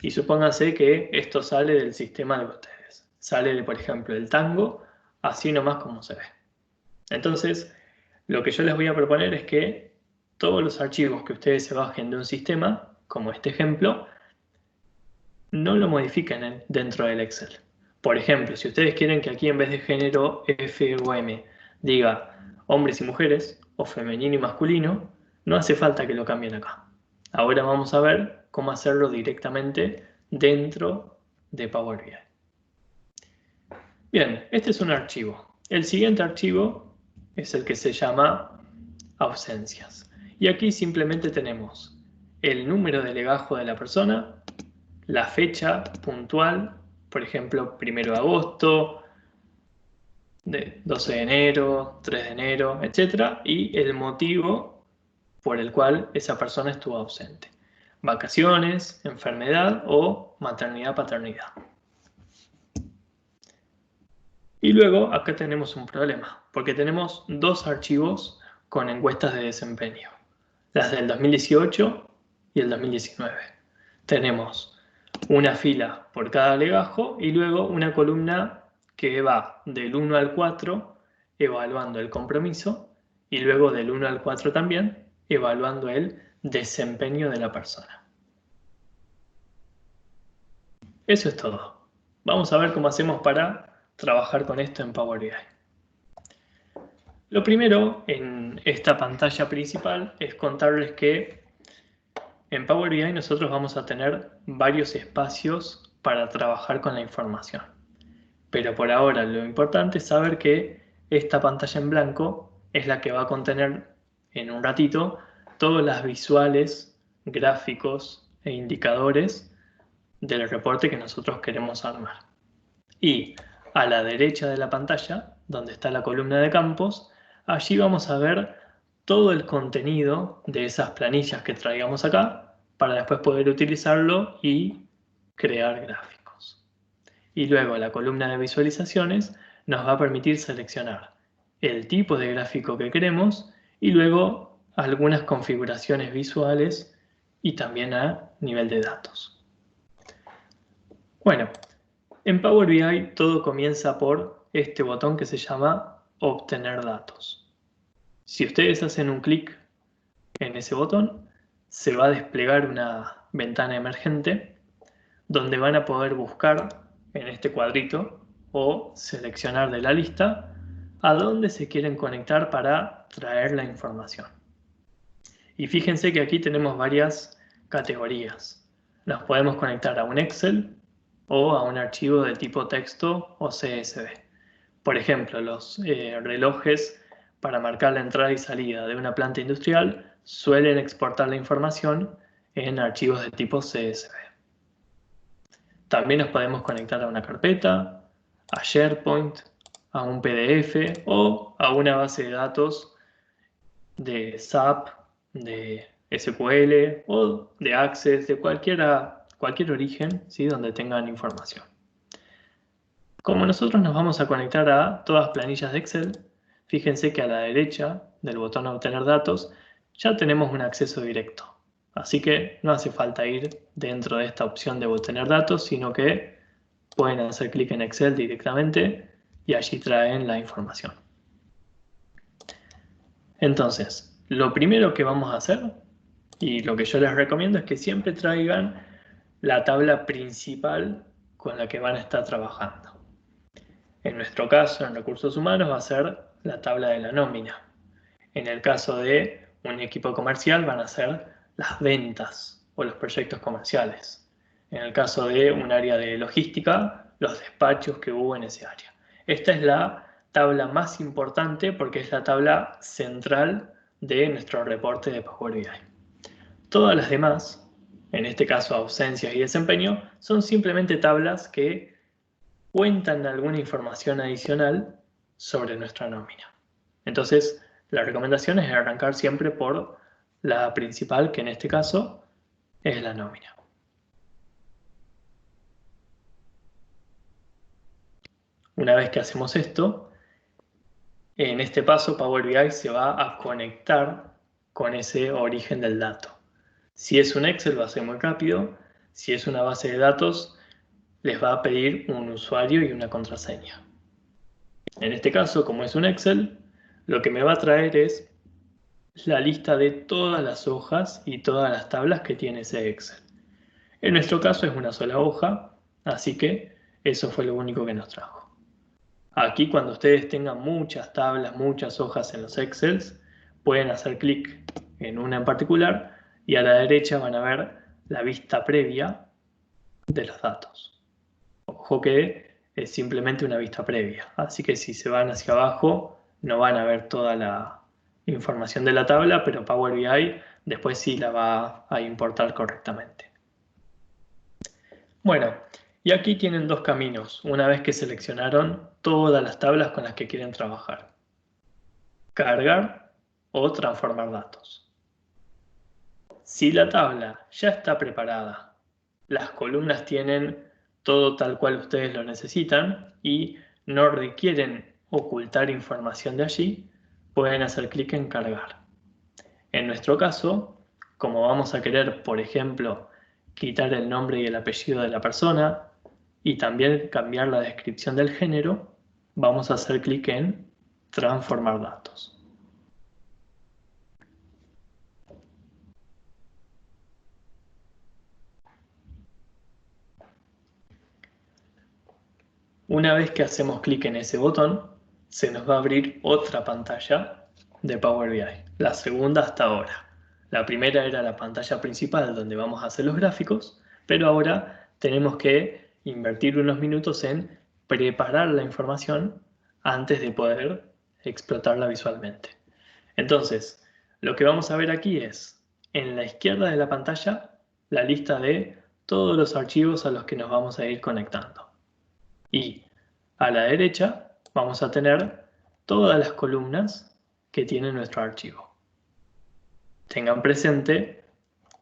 y supóngase que esto sale del sistema de ustedes. Sale de, por ejemplo, el Tango, así nomás como se ve. Entonces, lo que yo les voy a proponer es que todos los archivos que ustedes se bajen de un sistema, como este ejemplo, no lo modifiquen dentro del Excel. Por ejemplo, si ustedes quieren que aquí en vez de género F o M diga hombres y mujeres, o femenino y masculino, no hace falta que lo cambien acá. Ahora vamos a ver cómo hacerlo directamente dentro de Power BI. Bien, este es un archivo. El siguiente archivo es el que se llama ausencias. Y aquí simplemente tenemos el número de legajo de la persona, la fecha puntual, por ejemplo, 1 de agosto, 12 de enero, 3 de enero, etc. Y el motivo por el cual esa persona estuvo ausente. Vacaciones, enfermedad o maternidad-paternidad. Y luego acá tenemos un problema, porque tenemos dos archivos con encuestas de desempeño. Las del 2018 y el 2019. Tenemos una fila por cada legajo y luego una columna que va del 1 al 4 evaluando el compromiso y luego del 1 al 4 también evaluando el desempeño de la persona. Eso es todo. Vamos a ver cómo hacemos para trabajar con esto en Power BI. Lo primero en esta pantalla principal es contarles que en Power BI nosotros vamos a tener varios espacios para trabajar con la información. Pero por ahora lo importante es saber que esta pantalla en blanco es la que va a contener en un ratito todas las visuales, gráficos e indicadores del reporte que nosotros queremos armar. Y a la derecha de la pantalla, donde está la columna de campos, allí vamos a ver todo el contenido de esas planillas que traigamos acá para después poder utilizarlo y crear gráficos. Y luego la columna de visualizaciones nos va a permitir seleccionar el tipo de gráfico que queremos y luego algunas configuraciones visuales y también a nivel de datos. Bueno, en Power BI todo comienza por este botón que se llama Obtener datos. Si ustedes hacen un clic en ese botón, se va a desplegar una ventana emergente donde van a poder buscar en este cuadrito o seleccionar de la lista a dónde se quieren conectar para traer la información. Y fíjense que aquí tenemos varias categorías. Nos podemos conectar a un Excel o a un archivo de tipo texto o CSV. Por ejemplo, los relojes para marcar la entrada y salida de una planta industrial suelen exportar la información en archivos de tipo CSV. También nos podemos conectar a una carpeta, a SharePoint, a un PDF o a una base de datos de SAP, de SQL o de Access, de cualquier origen, ¿sí? Donde tengan información. Como nosotros nos vamos a conectar a todas planillas de Excel, fíjense que a la derecha del botón Obtener datos ya tenemos un acceso directo. Así que no hace falta ir dentro de esta opción de obtener datos, sino que pueden hacer clic en Excel directamente y allí traen la información. Entonces, lo primero que vamos a hacer, y lo que yo les recomiendo, es que siempre traigan la tabla principal con la que van a estar trabajando. En nuestro caso, en recursos humanos, va a ser la tabla de la nómina. En el caso de un equipo comercial van a ser las ventas o los proyectos comerciales. En el caso de un área de logística, los despachos que hubo en ese área. Esta es la tabla más importante porque es la tabla central de nuestro reporte de Power BI. Todas las demás, en este caso ausencias y desempeño, son simplemente tablas que cuentan alguna información adicional sobre nuestra nómina. Entonces, la recomendación es arrancar siempre por la principal, que en este caso es la nómina. Una vez que hacemos esto, en este paso Power BI se va a conectar con ese origen del dato. Si es un Excel va a ser muy rápido, si es una base de datos les va a pedir un usuario y una contraseña. En este caso, como es un Excel, lo que me va a traer es la lista de todas las hojas y todas las tablas que tiene ese Excel. En nuestro caso es una sola hoja, así que eso fue lo único que nos trajo. Aquí cuando ustedes tengan muchas tablas, muchas hojas en los Excels, pueden hacer clic en una en particular y a la derecha van a ver la vista previa de los datos. Ojo que es simplemente una vista previa, así que si se van hacia abajo no van a ver toda la información de la tabla, pero Power BI después sí la va a importar correctamente. Bueno, y aquí tienen dos caminos, una vez que seleccionaron todas las tablas con las que quieren trabajar. Cargar o transformar datos. Si la tabla ya está preparada, las columnas tienen todo tal cual ustedes lo necesitan y no requieren ocultar información de allí, pueden hacer clic en cargar. En nuestro caso, como vamos a querer, por ejemplo, quitar el nombre y el apellido de la persona y también cambiar la descripción del género, vamos a hacer clic en transformar datos. Una vez que hacemos clic en ese botón, se nos va a abrir otra pantalla de Power BI, la segunda hasta ahora. La primera era la pantalla principal donde vamos a hacer los gráficos, pero ahora tenemos que invertir unos minutos en preparar la información antes de poder explotarla visualmente. Entonces, lo que vamos a ver aquí es, en la izquierda de la pantalla, la lista de todos los archivos a los que nos vamos a ir conectando. Y a la derecha vamos a tener todas las columnas que tiene nuestro archivo. Tengan presente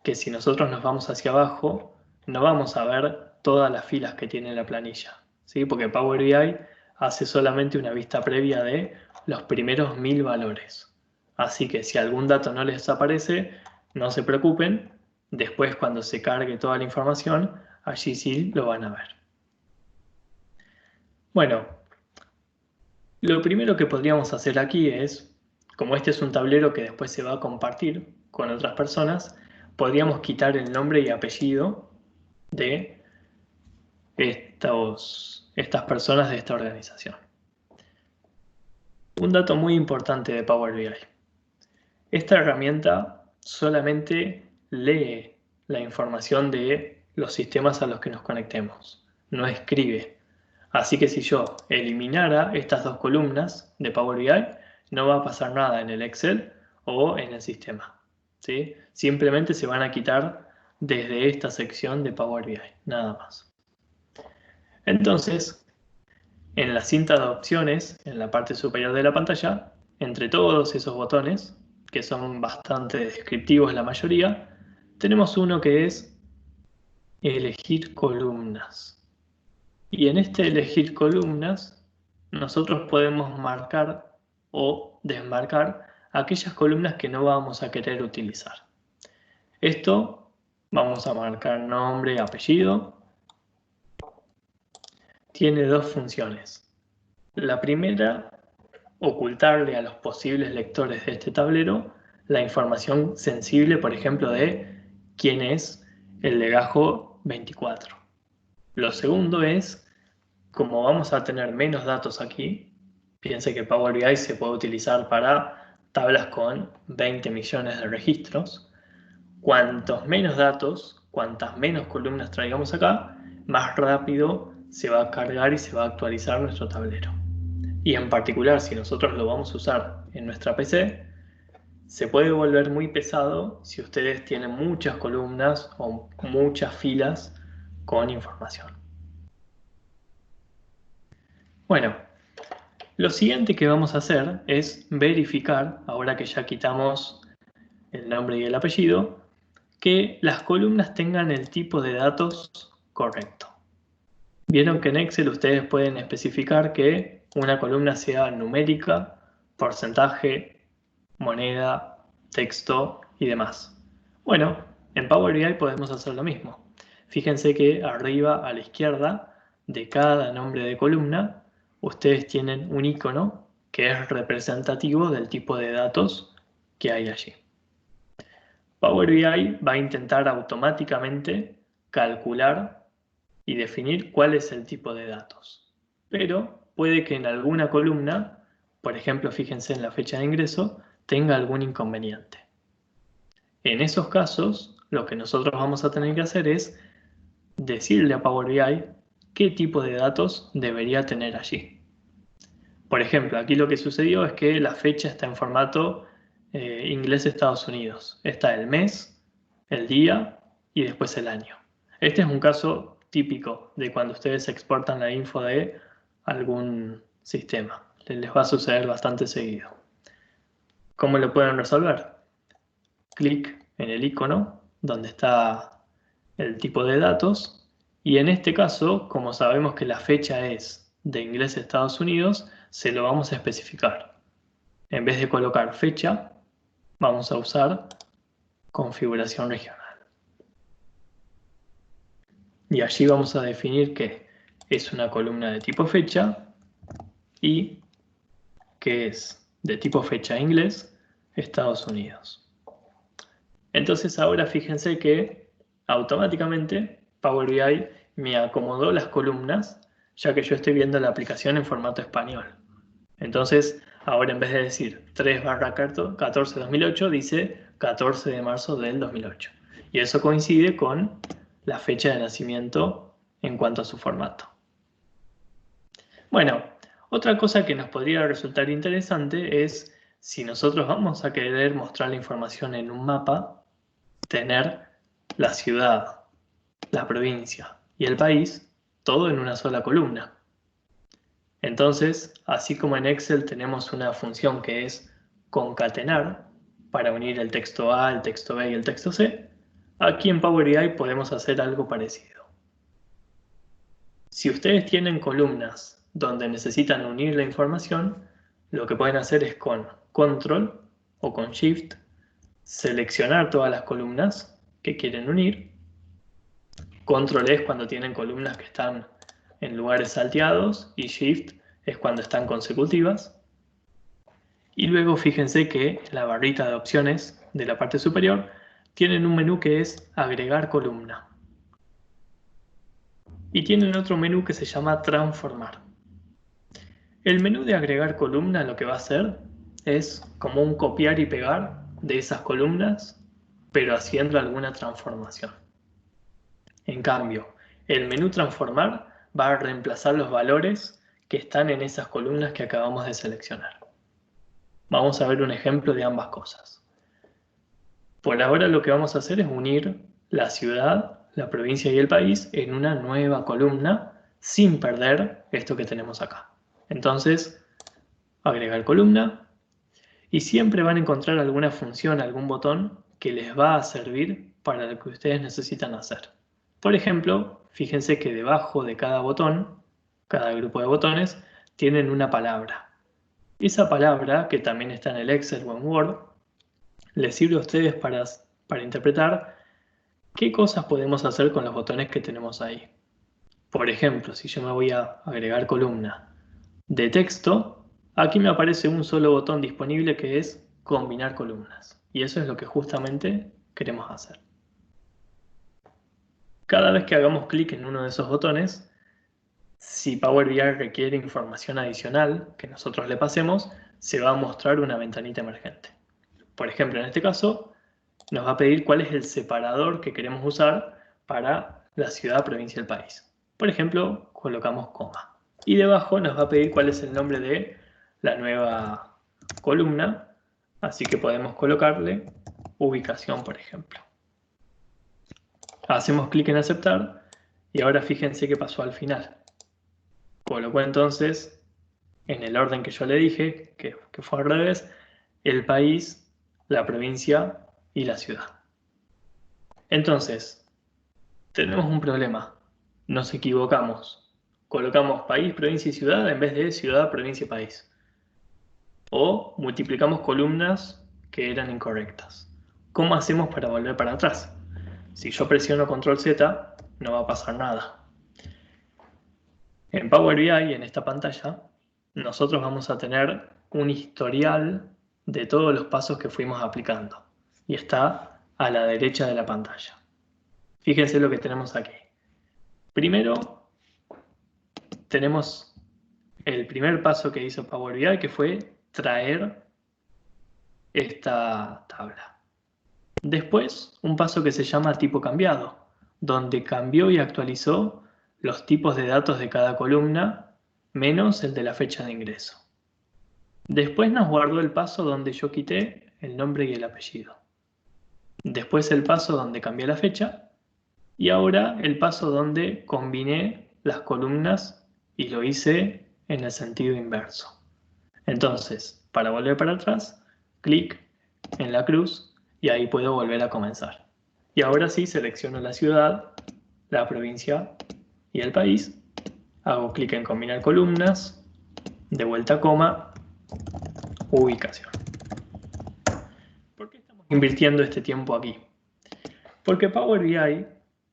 que si nosotros nos vamos hacia abajo, no vamos a ver todas las filas que tiene la planilla, ¿sí? Porque Power BI hace solamente una vista previa de los primeros 1000 valores. Así que si algún dato no les aparece, no se preocupen, después cuando se cargue toda la información, allí sí lo van a ver. Bueno, lo primero que podríamos hacer aquí es, como este es un tablero que después se va a compartir con otras personas, podríamos quitar el nombre y apellido de estas personas de esta organización. Un dato muy importante de Power BI. Esta herramienta solamente lee la información de los sistemas a los que nos conectemos, no escribe. Así que si yo eliminara estas dos columnas de Power BI, no va a pasar nada en el Excel o en el sistema, ¿sí? Simplemente se van a quitar desde esta sección de Power BI, nada más. Entonces, en la cinta de opciones, en la parte superior de la pantalla, entre todos esos botones, que son bastante descriptivos la mayoría, tenemos uno que es elegir columnas. Y en este elegir columnas, nosotros podemos marcar o desmarcar aquellas columnas que no vamos a querer utilizar. Esto vamos a marcar nombre, apellido. Tiene dos funciones. La primera, ocultarle a los posibles lectores de este tablero la información sensible, por ejemplo, de quién es el legajo 24. Lo segundo es, como vamos a tener menos datos aquí, piense que Power BI se puede utilizar para tablas con 20 millones de registros. Cuantos menos datos, cuantas menos columnas traigamos acá, más rápido se va a cargar y se va a actualizar nuestro tablero. Y en particular, si nosotros lo vamos a usar en nuestra PC, se puede volver muy pesado si ustedes tienen muchas columnas o muchas filas con información. Bueno, lo siguiente que vamos a hacer es verificar, ahora que ya quitamos el nombre y el apellido, que las columnas tengan el tipo de datos correcto. Vieron que en Excel ustedes pueden especificar que una columna sea numérica, porcentaje, moneda, texto y demás. Bueno, en Power BI podemos hacer lo mismo. Fíjense que arriba a la izquierda de cada nombre de columna ustedes tienen un icono que es representativo del tipo de datos que hay allí. Power BI va a intentar automáticamente calcular y definir cuál es el tipo de datos. Pero puede que en alguna columna, por ejemplo, fíjense en la fecha de ingreso, tenga algún inconveniente. En esos casos, lo que nosotros vamos a tener que hacer es decirle a Power BI qué tipo de datos debería tener allí. Por ejemplo, aquí lo que sucedió es que la fecha está en formato inglés Estados Unidos. Está el mes, el día y después el año. Este es un caso típico de cuando ustedes exportan la info de algún sistema. Les va a suceder bastante seguido. ¿Cómo lo pueden resolver? Clic en el icono donde está el tipo de datos y en este caso, como sabemos que la fecha es de inglés Estados Unidos, se lo vamos a especificar. En vez de colocar fecha, vamos a usar configuración regional. Y allí vamos a definir que es una columna de tipo fecha y que es de tipo fecha inglés Estados Unidos. Entonces ahora fíjense que automáticamente Power BI me acomodó las columnas ya que yo estoy viendo la aplicación en formato español. Entonces ahora en vez de decir 3/14/2008 dice 14 de marzo del 2008. Y eso coincide con la fecha de nacimiento en cuanto a su formato. Bueno, otra cosa que nos podría resultar interesante es si nosotros vamos a querer mostrar la información en un mapa, tener la ciudad, la provincia y el país todo en una sola columna. Entonces, así como en Excel tenemos una función que es concatenar para unir el texto A, el texto B y el texto C, aquí en Power BI podemos hacer algo parecido. Si ustedes tienen columnas donde necesitan unir la información, lo que pueden hacer es con Control o con Shift seleccionar todas las columnas que quieren unir. Control es cuando tienen columnas que están en lugares salteados y Shift es cuando están consecutivas. Y luego fíjense que la barrita de opciones de la parte superior tienen un menú que es agregar columna. Y tienen otro menú que se llama transformar. El menú de agregar columna lo que va a hacer es como un copiar y pegar de esas columnas, pero haciendo alguna transformación. En cambio, el menú transformar va a reemplazar los valores que están en esas columnas que acabamos de seleccionar. Vamos a ver un ejemplo de ambas cosas. Por ahora lo que vamos a hacer es unir la ciudad, la provincia y el país en una nueva columna sin perder esto que tenemos acá. Entonces, agregar columna y siempre van a encontrar alguna función, algún botón que les va a servir para lo que ustedes necesitan hacer. Por ejemplo, fíjense que debajo de cada botón, cada grupo de botones, tienen una palabra. Esa palabra, que también está en el Excel o en Word, les sirve a ustedes para interpretar qué cosas podemos hacer con los botones que tenemos ahí. Por ejemplo, si yo me voy a agregar columna de texto, aquí me aparece un solo botón disponible que es combinar columnas. Y eso es lo que justamente queremos hacer. Cada vez que hagamos clic en uno de esos botones, si Power BI requiere información adicional que nosotros le pasemos, se va a mostrar una ventanita emergente. Por ejemplo, en este caso, nos va a pedir cuál es el separador que queremos usar para la ciudad, provincia y el país. Por ejemplo, colocamos coma. Y debajo nos va a pedir cuál es el nombre de la nueva columna, así que podemos colocarle ubicación, por ejemplo. Hacemos clic en aceptar y ahora fíjense qué pasó al final. Colocó entonces, en el orden que yo le dije, que fue al revés, el país, la provincia y la ciudad. Entonces, tenemos un problema. Nos equivocamos. Colocamos país, provincia y ciudad en vez de ciudad, provincia y país. O multiplicamos columnas que eran incorrectas. ¿Cómo hacemos para volver para atrás? Si yo presiono Control Z, no va a pasar nada. En Power BI, en esta pantalla, nosotros vamos a tener un historial de todos los pasos que fuimos aplicando. Y está a la derecha de la pantalla. Fíjense lo que tenemos aquí. Primero, tenemos el primer paso que hizo Power BI, que fue traer esta tabla. Después, un paso que se llama tipo cambiado, donde cambió y actualizó los tipos de datos de cada columna, menos el de la fecha de ingreso. Después nos guardó el paso donde yo quité el nombre y el apellido. Después el paso donde cambié la fecha. Y ahora el paso donde combiné las columnas y lo hice en el sentido inverso. Entonces, para volver para atrás, clic en la cruz y ahí puedo volver a comenzar. Y ahora sí selecciono la ciudad, la provincia y el país. Hago clic en combinar columnas, de vuelta coma, ubicación. ¿Por qué estamos invirtiendo este tiempo aquí? Porque Power BI,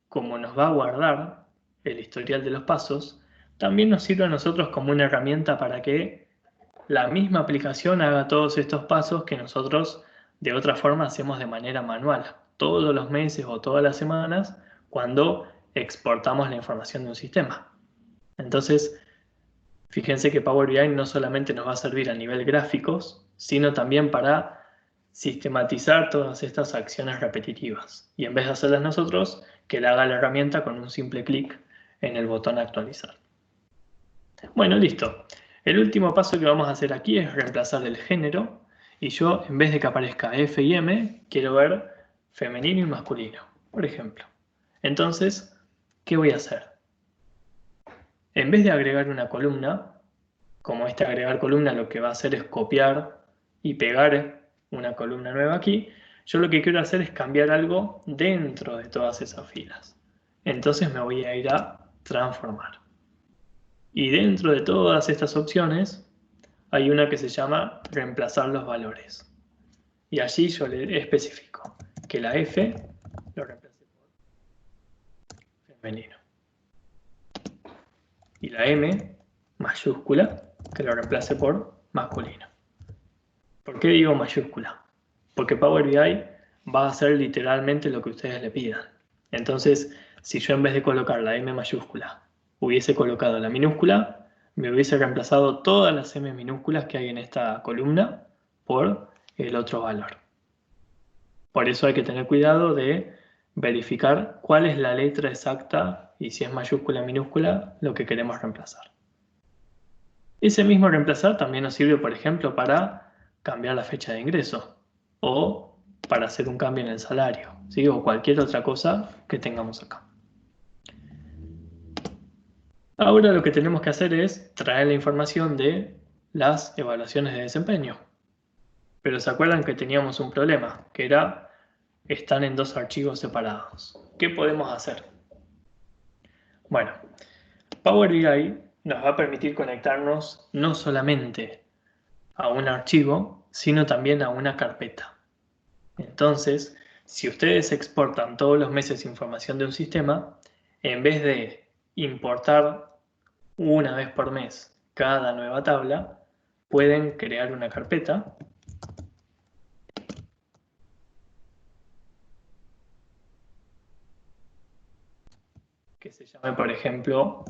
como nos va a guardar el historial de los pasos, también nos sirve a nosotros como una herramienta para que la misma aplicación haga todos estos pasos que nosotros de otra forma hacemos de manera manual, todos los meses o todas las semanas, cuando exportamos la información de un sistema. Entonces, fíjense que Power BI no solamente nos va a servir a nivel gráficos, sino también para sistematizar todas estas acciones repetitivas. Y en vez de hacerlas nosotros, que la haga la herramienta con un simple clic en el botón actualizar. Bueno, listo. El último paso que vamos a hacer aquí es reemplazar el género. Y yo, en vez de que aparezca F y M, quiero ver femenino y masculino, por ejemplo. Entonces, ¿qué voy a hacer? En vez de agregar una columna, como este agregar columna lo que va a hacer es copiar y pegar una columna nueva aquí, yo lo que quiero hacer es cambiar algo dentro de todas esas filas. Entonces me voy a ir a transformar. Y dentro de todas estas opciones hay una que se llama reemplazar los valores. Y allí yo le especifico que la F lo reemplace por femenino. Y la M mayúscula que lo reemplace por masculino. ¿Por qué digo mayúscula? Porque Power BI va a hacer literalmente lo que ustedes le pidan. Entonces, si yo en vez de colocar la M mayúscula hubiese colocado la minúscula, me hubiese reemplazado todas las m minúsculas que hay en esta columna por el otro valor. Por eso hay que tener cuidado de verificar cuál es la letra exacta y si es mayúscula o minúscula lo que queremos reemplazar. Ese mismo reemplazar también nos sirve, por ejemplo, para cambiar la fecha de ingreso o para hacer un cambio en el salario, ¿sí? O cualquier otra cosa que tengamos acá. Ahora lo que tenemos que hacer es traer la información de las evaluaciones de desempeño. Pero ¿se acuerdan que teníamos un problema? Que era, están en dos archivos separados. ¿Qué podemos hacer? Bueno, Power BI nos va a permitir conectarnos no solamente a un archivo, sino también a una carpeta. Entonces, si ustedes exportan todos los meses información de un sistema, en vez de importar una vez por mes cada nueva tabla, pueden crear una carpeta que se llame, por ejemplo,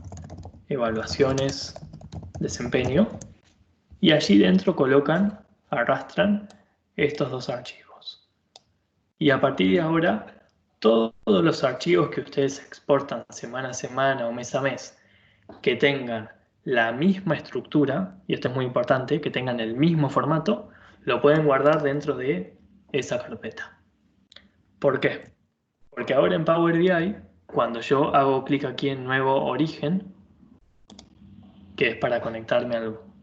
evaluaciones desempeño, y allí dentro arrastran estos dos archivos. Y a partir de ahora, todos los archivos que ustedes exportan semana a semana o mes a mes, que tengan la misma estructura, y esto es muy importante, que tengan el mismo formato, lo pueden guardar dentro de esa carpeta. ¿Por qué? Porque ahora en Power BI, cuando yo hago clic aquí en Nuevo Origen, que es para conectarme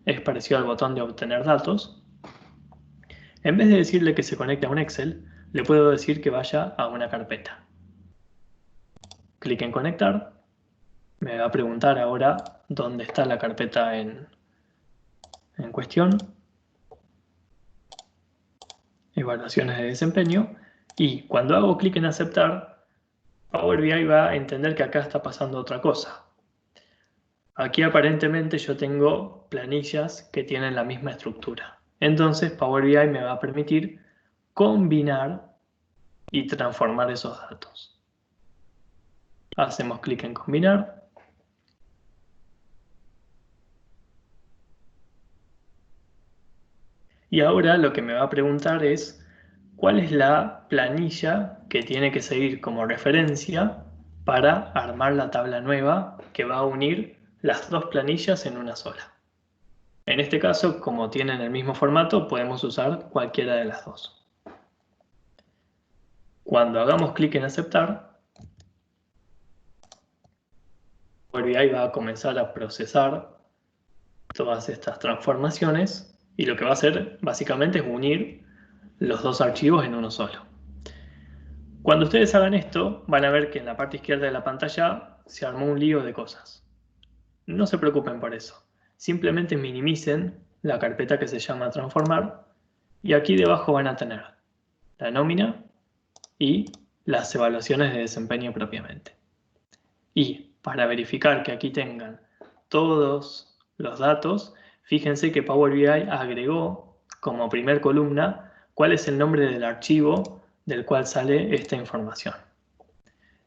es parecido al botón de obtener datos, en vez de decirle que se conecte a un Excel, le puedo decir que vaya a una carpeta. Clic en conectar, me va a preguntar ahora dónde está la carpeta en cuestión, evaluaciones de desempeño, y cuando hago clic en aceptar, Power BI va a entender que acá está pasando otra cosa. Aquí aparentemente yo tengo planillas que tienen la misma estructura. Entonces Power BI me va a permitir combinar y transformar esos datos. Hacemos clic en combinar. Y ahora lo que me va a preguntar es cuál es la planilla que tiene que seguir como referencia para armar la tabla nueva que va a unir las dos planillas en una sola. En este caso, como tienen el mismo formato, podemos usar cualquiera de las dos. Cuando hagamos clic en aceptar, Power BI va a comenzar a procesar todas estas transformaciones y lo que va a hacer básicamente es unir los dos archivos en uno solo. Cuando ustedes hagan esto, van a ver que en la parte izquierda de la pantalla se armó un lío de cosas. No se preocupen por eso. Simplemente minimicen la carpeta que se llama transformar y aquí debajo van a tener la nómina y las evaluaciones de desempeño propiamente. Y para verificar que aquí tengan todos los datos, fíjense que Power BI agregó como primer columna cuál es el nombre del archivo del cual sale esta información.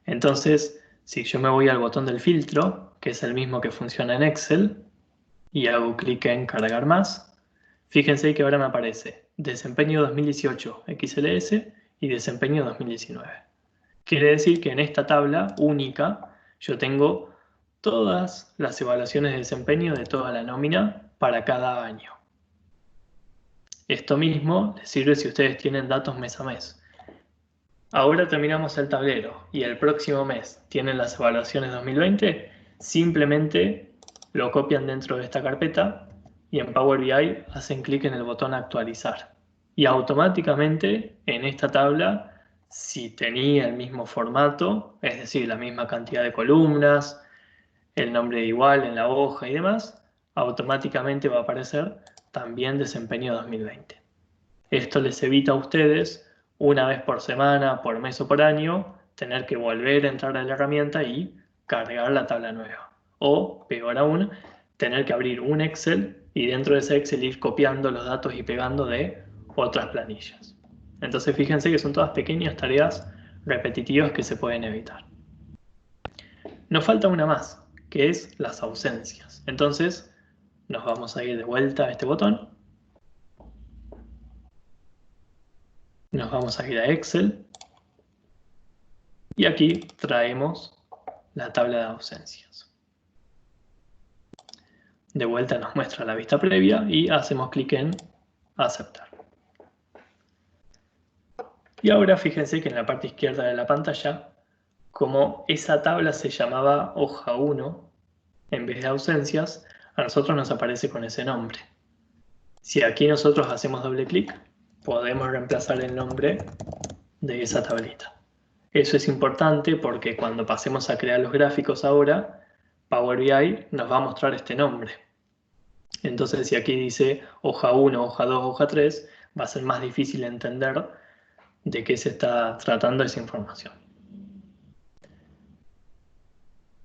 Entonces, si yo me voy al botón del filtro, que es el mismo que funciona en Excel, y hago clic en cargar más, fíjense que ahora me aparece desempeño 2018 XLS y desempeño 2019. Quiere decir que en esta tabla única yo tengo todas las evaluaciones de desempeño de toda la nómina para cada año. Esto mismo les sirve si ustedes tienen datos mes a mes. Ahora terminamos el tablero y el próximo mes tienen las evaluaciones 2020, simplemente lo copian dentro de esta carpeta y en Power BI hacen clic en el botón actualizar. Y automáticamente en esta tabla, si tenía el mismo formato, es decir, la misma cantidad de columnas, el nombre igual en la hoja y demás, automáticamente va a aparecer también desempeño 2020. Esto les evita a ustedes, una vez por semana, por mes o por año, tener que volver a entrar a la herramienta y cargar la tabla nueva. O, peor aún, tener que abrir un Excel y dentro de ese Excel ir copiando los datos y pegando de otras planillas. Entonces fíjense que son todas pequeñas tareas repetitivas que se pueden evitar. Nos falta una más, que es las ausencias. Entonces nos vamos a ir de vuelta a este botón. Nos vamos a ir a Excel. Y aquí traemos la tabla de ausencias. De vuelta nos muestra la vista previa y hacemos clic en aceptar. Y ahora fíjense que en la parte izquierda de la pantalla, como esa tabla se llamaba hoja 1 en vez de ausencias, a nosotros nos aparece con ese nombre. Si aquí nosotros hacemos doble clic, podemos reemplazar el nombre de esa tablita. Eso es importante porque cuando pasemos a crear los gráficos ahora, Power BI nos va a mostrar este nombre. Entonces si aquí dice hoja 1, hoja 2, hoja 3, va a ser más difícil entender de qué se está tratando esa información.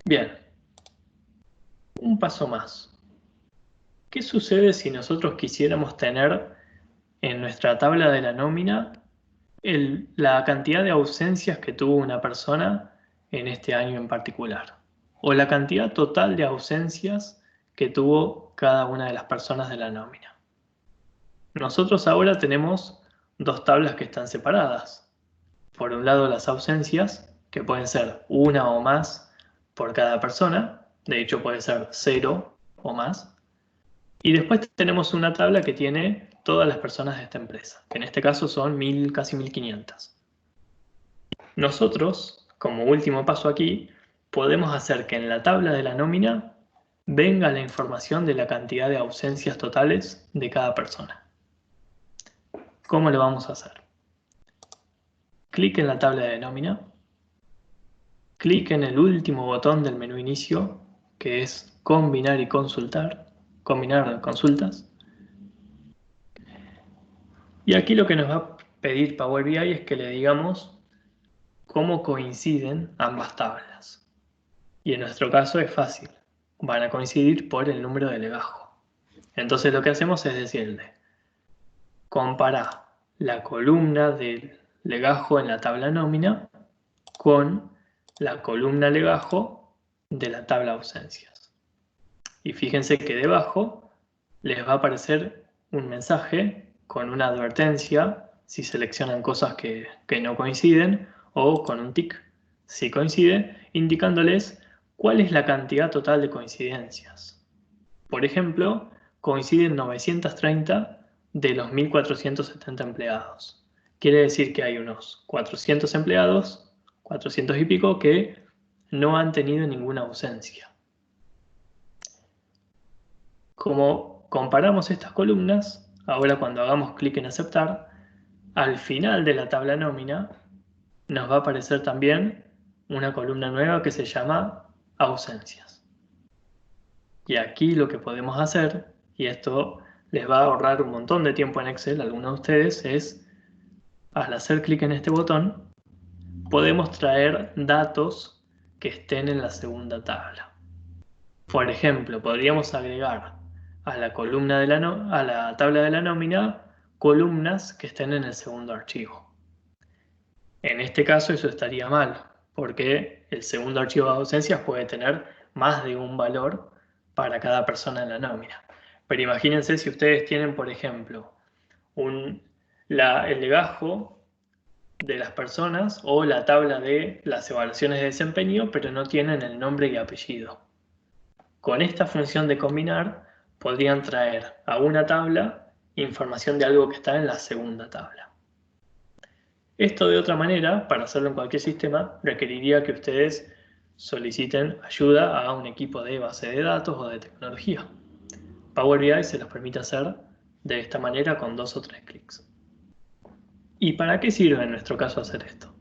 Bien, un paso más. ¿Qué sucede si nosotros quisiéramos tener en nuestra tabla de la nómina la cantidad de ausencias que tuvo una persona en este año en particular? O la cantidad total de ausencias que tuvo cada una de las personas de la nómina. Nosotros ahora tenemos dos tablas que están separadas. Por un lado las ausencias, que pueden ser una o más por cada persona, de hecho puede ser 0 o más. Y después tenemos una tabla que tiene todas las personas de esta empresa, que en este caso son casi 1500. Nosotros, como último paso aquí, podemos hacer que en la tabla de la nómina venga la información de la cantidad de ausencias totales de cada persona. ¿Cómo lo vamos a hacer? Clic en la tabla de nómina, clic en el último botón del menú inicio, que es combinar y consultar, combinar consultas. Y aquí lo que nos va a pedir Power BI es que le digamos cómo coinciden ambas tablas. Y en nuestro caso es fácil, van a coincidir por el número de legajo. Entonces lo que hacemos es decirle, compara la columna del legajo en la tabla nómina con la columna legajo de la tabla ausencias. Y fíjense que debajo les va a aparecer un mensaje con una advertencia si seleccionan cosas que no coinciden o con un tic si coincide, indicándoles cuál es la cantidad total de coincidencias. Por ejemplo, coinciden 930 de los 1470 empleados. Quiere decir que hay unos 400 empleados, 400 y pico, que no han tenido ninguna ausencia. Como comparamos estas columnas, ahora cuando hagamos clic en aceptar, al final de la tabla nómina nos va a aparecer también una columna nueva que se llama ausencias. Y aquí lo que podemos hacer, y esto les va a ahorrar un montón de tiempo en Excel a algunos de ustedes, es al hacer clic en este botón, podemos traer datos que estén en la segunda tabla. Por ejemplo, podríamos agregar a la columna de a la tabla de la nómina columnas que estén en el segundo archivo. En este caso eso estaría mal, porque el segundo archivo de ausencias puede tener más de un valor para cada persona en la nómina. Pero imagínense si ustedes tienen, por ejemplo, el legajo de las personas o la tabla de las evaluaciones de desempeño, pero no tienen el nombre y apellido. Con esta función de combinar, podrían traer a una tabla información de algo que está en la segunda tabla. Esto de otra manera, para hacerlo en cualquier sistema, requeriría que ustedes soliciten ayuda a un equipo de base de datos o de tecnología. Power BI se los permite hacer de esta manera con 2 o 3 clics. ¿Y para qué sirve en nuestro caso hacer esto?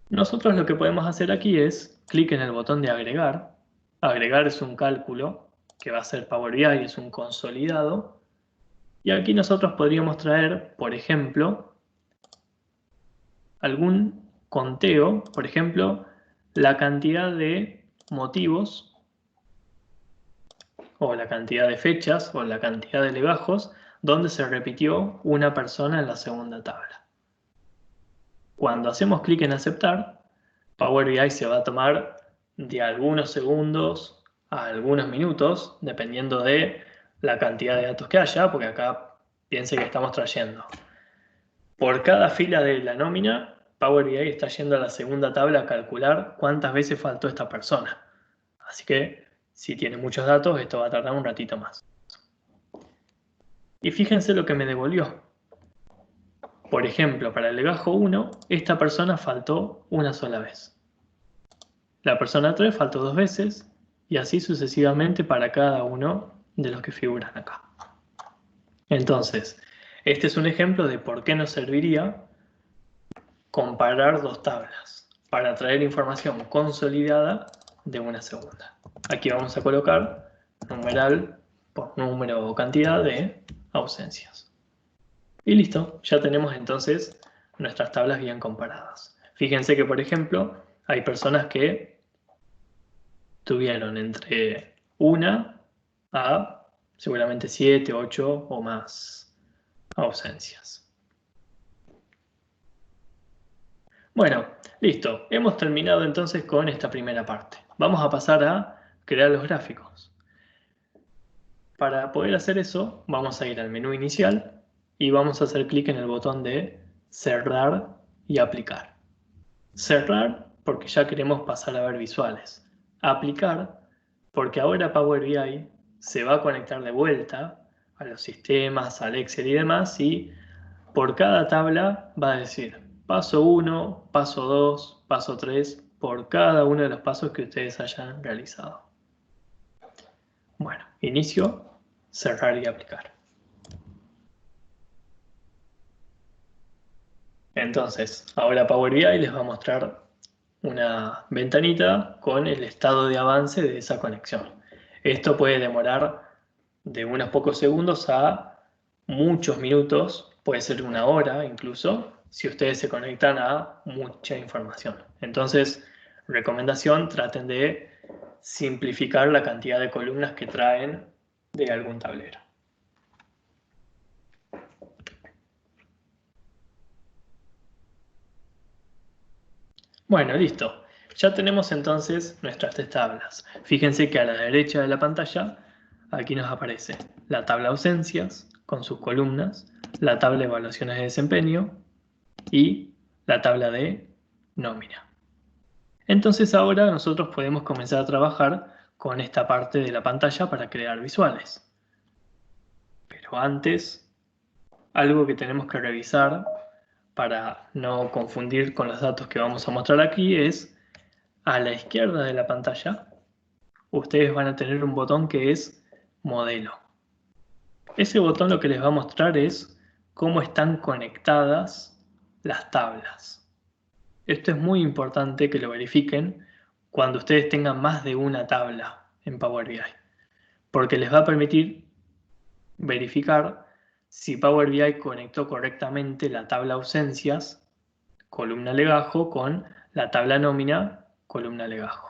Nosotros lo que podemos hacer aquí es clic en el botón de agregar. Agregar es un cálculo que va a ser Power BI, es un consolidado. Y aquí nosotros podríamos traer, por ejemplo, algún conteo, por ejemplo, la cantidad de motivos o la cantidad de fechas o la cantidad de legajos donde se repitió una persona en la segunda tabla. Cuando hacemos clic en aceptar, Power BI se va a tomar de algunos segundos a algunos minutos, dependiendo de la cantidad de datos que haya, porque acá piense que estamos trayendo. Por cada fila de la nómina, Power BI está yendo a la segunda tabla a calcular cuántas veces faltó esta persona. Así que, si tiene muchos datos, esto va a tardar un ratito más. Y fíjense lo que me devolvió. Por ejemplo, para el legajo 1, esta persona faltó una sola vez. La persona 3 faltó 2 veces, y así sucesivamente para cada uno de los que figuran acá. Entonces, este es un ejemplo de por qué nos serviría comparar dos tablas para traer información consolidada de una segunda. Aquí vamos a colocar numeral por número o cantidad de ausencias. Y listo, ya tenemos entonces nuestras tablas bien comparadas. Fíjense que, por ejemplo, hay personas que tuvieron entre 1 a seguramente 7, 8 o más ausencias. Bueno, listo. Hemos terminado entonces con esta primera parte. Vamos a pasar a crear los gráficos. Para poder hacer eso, vamos a ir al menú inicial y vamos a hacer clic en el botón de cerrar y aplicar. Cerrar porque ya queremos pasar a ver visuales. Aplicar porque ahora Power BI se va a conectar de vuelta a los sistemas, al Excel y demás, y por cada tabla va a decir paso 1, paso 2, paso 3, por cada uno de los pasos que ustedes hayan realizado. Bueno, inicio, cerrar y aplicar. Entonces, ahora Power BI les va a mostrar una ventanita con el estado de avance de esa conexión. Esto puede demorar de unos pocos segundos a muchos minutos, puede ser una hora incluso, si ustedes se conectan a mucha información. Entonces, recomendación, traten de simplificar la cantidad de columnas que traen de algún tablero. Bueno, listo. Ya tenemos entonces nuestras tres tablas. Fíjense que a la derecha de la pantalla, aquí nos aparece la tabla ausencias con sus columnas, la tabla de evaluaciones de desempeño y la tabla de nómina. Entonces ahora nosotros podemos comenzar a trabajar con esta parte de la pantalla para crear visuales. Pero antes, algo que tenemos que revisar para no confundir con los datos que vamos a mostrar aquí es a la izquierda de la pantalla, ustedes van a tener un botón que es modelo. Ese botón lo que les va a mostrar es cómo están conectadas las tablas. Esto es muy importante que lo verifiquen cuando ustedes tengan más de una tabla en Power BI, porque les va a permitir verificar si Power BI conectó correctamente la tabla ausencias, columna legajo, con la tabla nómina, columna legajo.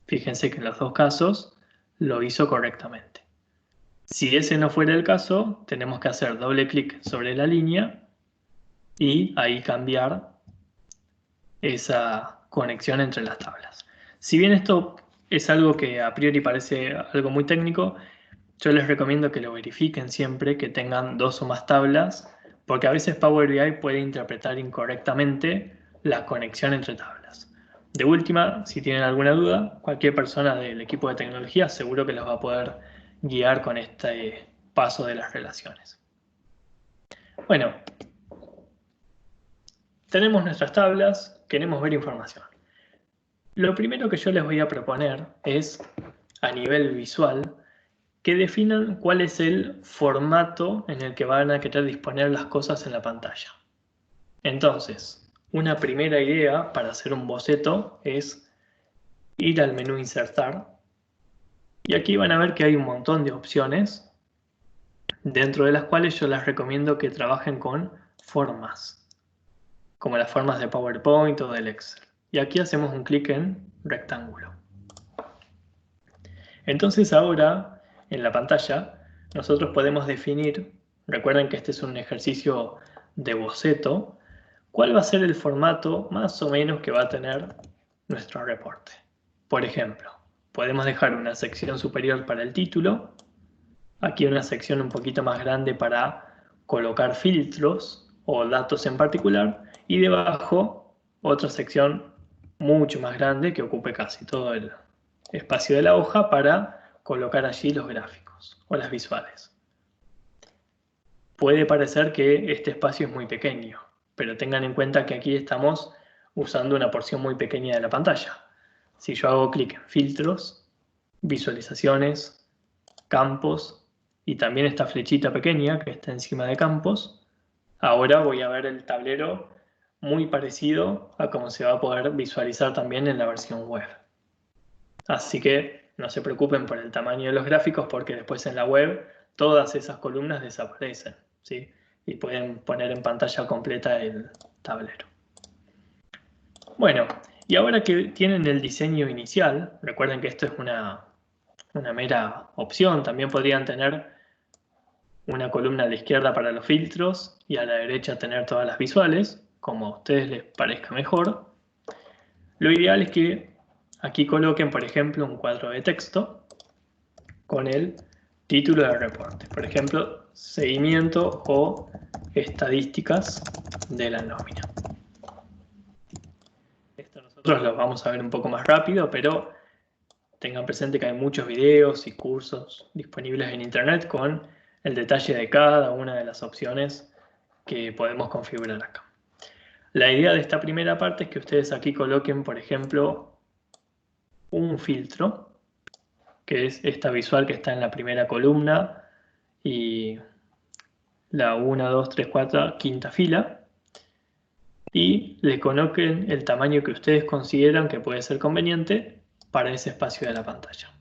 Fíjense que en los dos casos lo hizo correctamente. Si ese no fuera el caso, tenemos que hacer doble clic sobre la línea y ahí cambiar esa conexión entre las tablas. Si bien esto es algo que a priori parece algo muy técnico, yo les recomiendo que lo verifiquen siempre, que tengan dos o más tablas, porque a veces Power BI puede interpretar incorrectamente la conexión entre tablas. De última, si tienen alguna duda, cualquier persona del equipo de tecnología seguro que los va a poder guiar con este paso de las relaciones. Bueno, tenemos nuestras tablas, queremos ver información. Lo primero que yo les voy a proponer es, a nivel visual, que definan cuál es el formato en el que van a querer disponer las cosas en la pantalla. Entonces, una primera idea para hacer un boceto es ir al menú Insertar y aquí van a ver que hay un montón de opciones dentro de las cuales yo les recomiendo que trabajen con formas, como las formas de PowerPoint o del Excel. Y aquí hacemos un clic en rectángulo. Entonces ahora, en la pantalla, nosotros podemos definir, recuerden que este es un ejercicio de boceto, cuál va a ser el formato más o menos que va a tener nuestro reporte. Por ejemplo, podemos dejar una sección superior para el título, aquí una sección un poquito más grande para colocar filtros o datos en particular, y debajo otra sección mucho más grande que ocupe casi todo el espacio de la hoja para colocar allí los gráficos o las visuales. Puede parecer que este espacio es muy pequeño, pero tengan en cuenta que aquí estamos usando una porción muy pequeña de la pantalla. Si yo hago clic en filtros, visualizaciones, campos y también esta flechita pequeña que está encima de campos, ahora voy a ver el tablero muy parecido a cómo se va a poder visualizar también en la versión web. Así que no se preocupen por el tamaño de los gráficos porque después en la web todas esas columnas desaparecen, ¿sí? Y pueden poner en pantalla completa el tablero. Bueno, y ahora que tienen el diseño inicial, recuerden que esto es una mera opción, también podrían tener una columna a la izquierda para los filtros y a la derecha tener todas las visuales, como a ustedes les parezca mejor. Lo ideal es que aquí coloquen, por ejemplo, un cuadro de texto con el título del reporte. Por ejemplo, seguimiento o estadísticas de la nómina. Esto nosotros lo vamos a ver un poco más rápido, pero tengan presente que hay muchos videos y cursos disponibles en internet con el detalle de cada una de las opciones que podemos configurar acá. La idea de esta primera parte es que ustedes aquí coloquen, por ejemplo, un filtro, que es esta visual que está en la primera columna y la 1, 2, 3, 4, quinta fila, y le coloquen el tamaño que ustedes consideran que puede ser conveniente para ese espacio de la pantalla.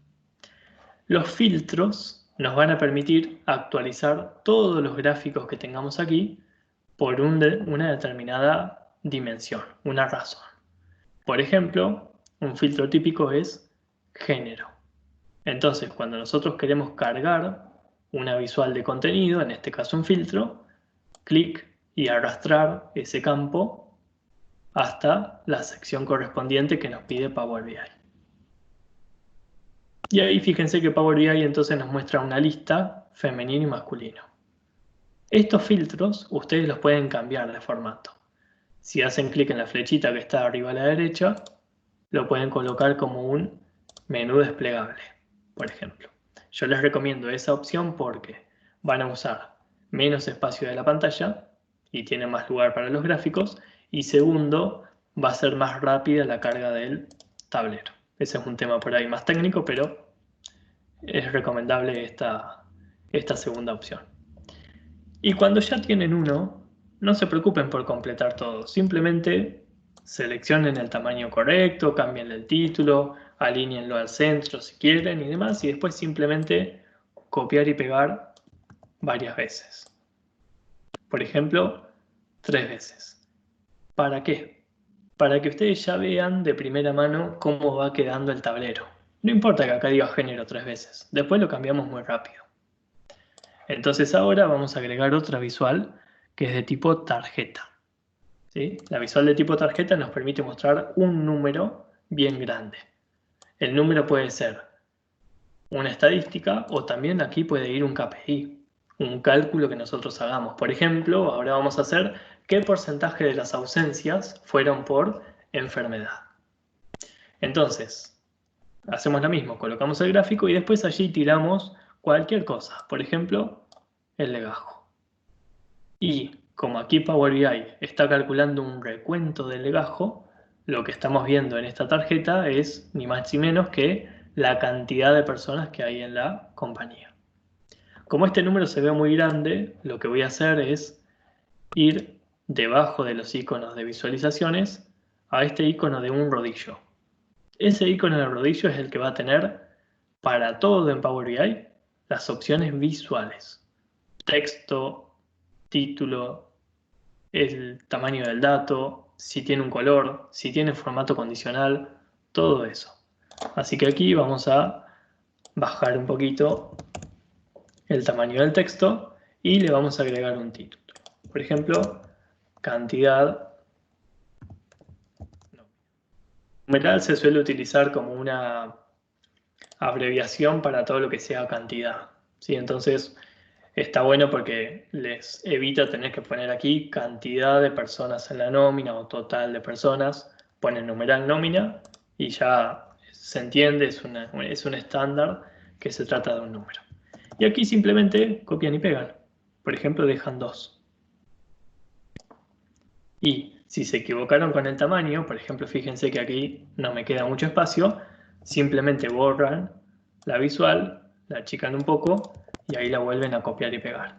Los filtros nos van a permitir actualizar todos los gráficos que tengamos aquí por una determinada dimensión, una razón. Por ejemplo, un filtro típico es género. Entonces, cuando nosotros queremos cargar una visual de contenido, en este caso un filtro, clic y arrastrar ese campo hasta la sección correspondiente que nos pide Power BI. Y ahí fíjense que Power BI entonces nos muestra una lista femenino y masculino. Estos filtros ustedes los pueden cambiar de formato. Si hacen clic en la flechita que está arriba a la derecha, lo pueden colocar como un menú desplegable, por ejemplo. Yo les recomiendo esa opción porque van a usar menos espacio de la pantalla y tienen más lugar para los gráficos. Y segundo, va a ser más rápida la carga del tablero. Ese es un tema por ahí más técnico, pero es recomendable esta segunda opción. Y cuando ya tienen uno, no se preocupen por completar todo. Simplemente seleccionen el tamaño correcto, cambien el título, alíñenlo al centro si quieren y demás. Y después simplemente copiar y pegar varias veces. Por ejemplo, 3 veces. ¿Para qué? Para que ustedes ya vean de primera mano cómo va quedando el tablero. No importa que acá diga género 3 veces. Después lo cambiamos muy rápido. Entonces ahora vamos a agregar otra visual que es de tipo tarjeta. ¿Sí? La visual de tipo tarjeta nos permite mostrar un número bien grande. El número puede ser una estadística o también aquí puede ir un KPI, un cálculo que nosotros hagamos. Por ejemplo, ahora vamos a hacer qué porcentaje de las ausencias fueron por enfermedad. Entonces, hacemos lo mismo, colocamos el gráfico y después allí tiramos cualquier cosa. Por ejemplo, el legajo. Y como aquí Power BI está calculando un recuento del legajo, lo que estamos viendo en esta tarjeta es ni más ni menos que la cantidad de personas que hay en la compañía. Como este número se ve muy grande, lo que voy a hacer es ir debajo de los iconos de visualizaciones a este icono de un rodillo. Ese icono de rodillo es el que va a tener para todo en Power BI las opciones visuales. Texto, título, el tamaño del dato, si tiene un color, si tiene formato condicional, todo eso. Así que aquí vamos a bajar un poquito el tamaño del texto y le vamos a agregar un título. Por ejemplo, cantidad. Numeral se suele utilizar como una abreviación para todo lo que sea cantidad, ¿sí? Entonces está bueno porque les evita tener que poner aquí cantidad de personas en la nómina o total de personas, ponen numeral nómina y ya se entiende, es un estándar que se trata de un número. Y aquí simplemente copian y pegan. Por ejemplo, dejan 2. Y si se equivocaron con el tamaño, por ejemplo, fíjense que aquí no me queda mucho espacio, simplemente borran la visual, la achican un poco y ahí la vuelven a copiar y pegar.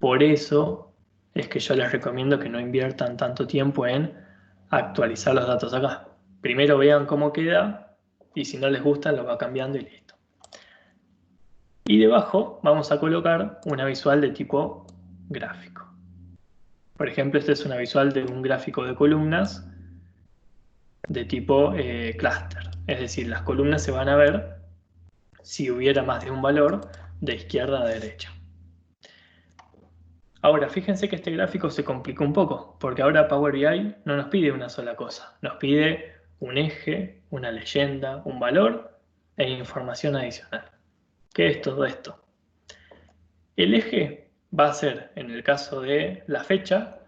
Por eso es que yo les recomiendo que no inviertan tanto tiempo en actualizar los datos acá. Primero vean cómo queda y si no les gusta lo va cambiando y listo. Y debajo vamos a colocar una visual de tipo gráfico. Por ejemplo, esta es una visual de un gráfico de columnas de tipo clúster. Es decir, las columnas se van a ver si hubiera más de un valor de izquierda a derecha. Ahora, fíjense que este gráfico se complicó un poco, porque ahora Power BI no nos pide una sola cosa. Nos pide un eje, una leyenda, un valor e información adicional. ¿Qué es todo esto? El eje va a ser, en el caso de la fecha,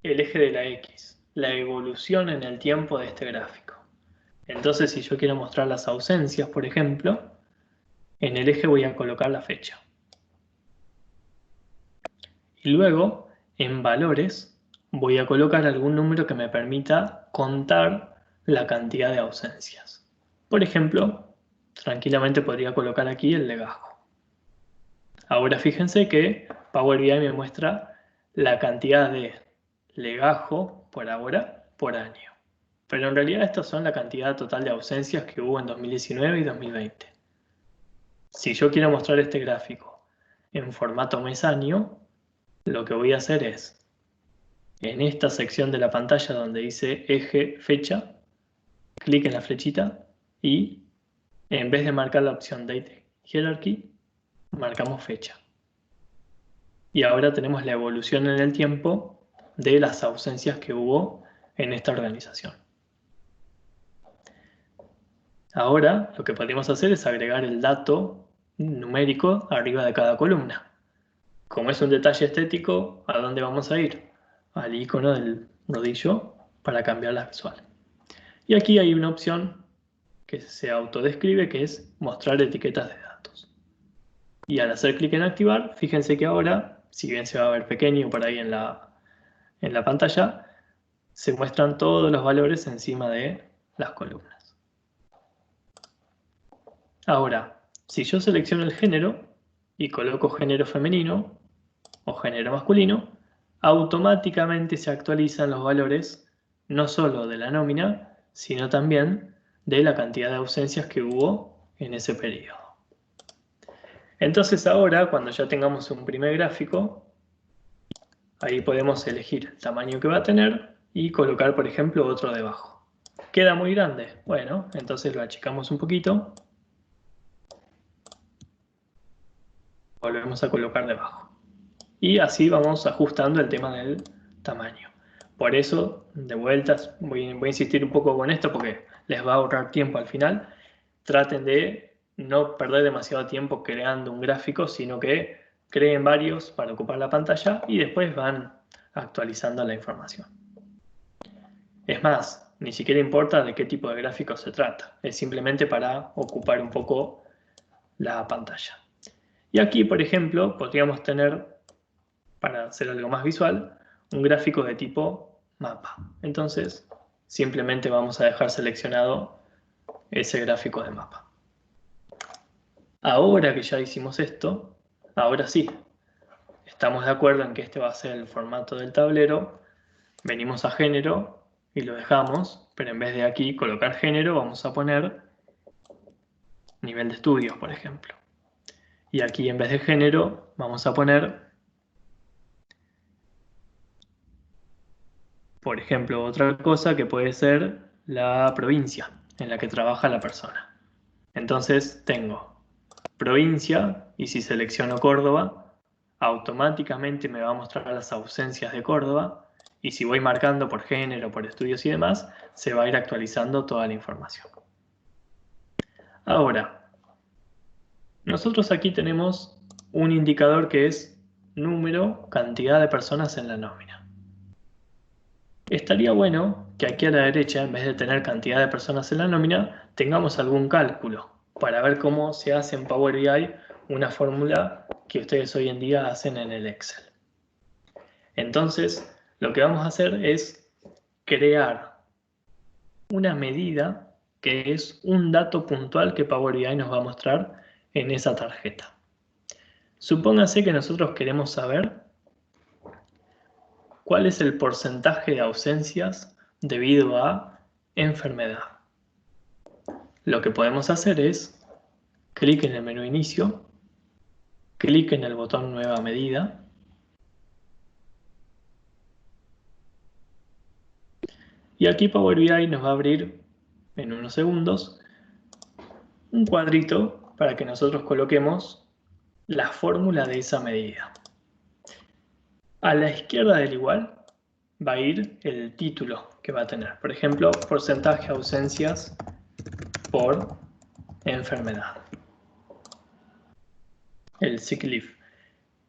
el eje de la X, la evolución en el tiempo de este gráfico. Entonces, si yo quiero mostrar las ausencias, por ejemplo, en el eje voy a colocar la fecha. Y luego, en valores, voy a colocar algún número que me permita contar la cantidad de ausencias. Por ejemplo, tranquilamente podría colocar aquí el legajo. Ahora fíjense que Power BI me muestra la cantidad de legajo por ahora por año. Pero en realidad estas son la cantidad total de ausencias que hubo en 2019 y 2020. Si yo quiero mostrar este gráfico en formato mes-año, lo que voy a hacer es, en esta sección de la pantalla donde dice eje fecha, clic en la flechita y en vez de marcar la opción Date Hierarchy, marcamos fecha. Y ahora tenemos la evolución en el tiempo de las ausencias que hubo en esta organización. Ahora lo que podemos hacer es agregar el dato numérico arriba de cada columna. Como es un detalle estético, ¿a dónde vamos a ir? Al icono del rodillo para cambiar la visual. Y aquí hay una opción que se autodescribe, que es mostrar etiquetas de datos. Y al hacer clic en activar, fíjense que ahora, si bien se va a ver pequeño por ahí en la pantalla, se muestran todos los valores encima de las columnas. Ahora, si yo selecciono el género y coloco género femenino o género masculino, automáticamente se actualizan los valores no solo de la nómina, sino también de la cantidad de ausencias que hubo en ese periodo. Entonces ahora, cuando ya tengamos un primer gráfico, ahí podemos elegir el tamaño que va a tener y colocar, por ejemplo, otro debajo. ¿Queda muy grande? Bueno, entonces lo achicamos un poquito. Volvemos a colocar debajo. Y así vamos ajustando el tema del tamaño. Por eso, de vueltas, voy a insistir un poco con esto porque les va a ahorrar tiempo al final. Traten de no perder demasiado tiempo creando un gráfico, sino que creen varios para ocupar la pantalla y después van actualizando la información. Es más, ni siquiera importa de qué tipo de gráfico se trata, es simplemente para ocupar un poco la pantalla. Y aquí, por ejemplo, podríamos tener, para hacer algo más visual, un gráfico de tipo mapa. Entonces, simplemente vamos a dejar seleccionado ese gráfico de mapa. Ahora que ya hicimos esto, ahora sí, estamos de acuerdo en que este va a ser el formato del tablero, venimos a género y lo dejamos, pero en vez de aquí colocar género vamos a poner nivel de estudios, por ejemplo. Y aquí en vez de género vamos a poner, por ejemplo, otra cosa que puede ser la provincia en la que trabaja la persona. Entonces tengo provincia y si selecciono Córdoba, automáticamente me va a mostrar las ausencias de Córdoba y si voy marcando por género, por estudios y demás, se va a ir actualizando toda la información. Ahora, nosotros aquí tenemos un indicador que es número, cantidad de personas en la nómina. Estaría bueno que aquí a la derecha, en vez de tener cantidad de personas en la nómina, tengamos algún cálculo para ver cómo se hace en Power BI una fórmula que ustedes hoy en día hacen en el Excel. Entonces, lo que vamos a hacer es crear una medida que es un dato puntual que Power BI nos va a mostrar en esa tarjeta. Supóngase que nosotros queremos saber cuál es el porcentaje de ausencias debido a enfermedad. Lo que podemos hacer es clic en el menú inicio, clic en el botón nueva medida, y aquí Power BI nos va a abrir en unos segundos un cuadrito para que nosotros coloquemos la fórmula de esa medida. A la izquierda del igual va a ir el título que va a tener. Por ejemplo, porcentaje de ausencias por enfermedad. El sick leave.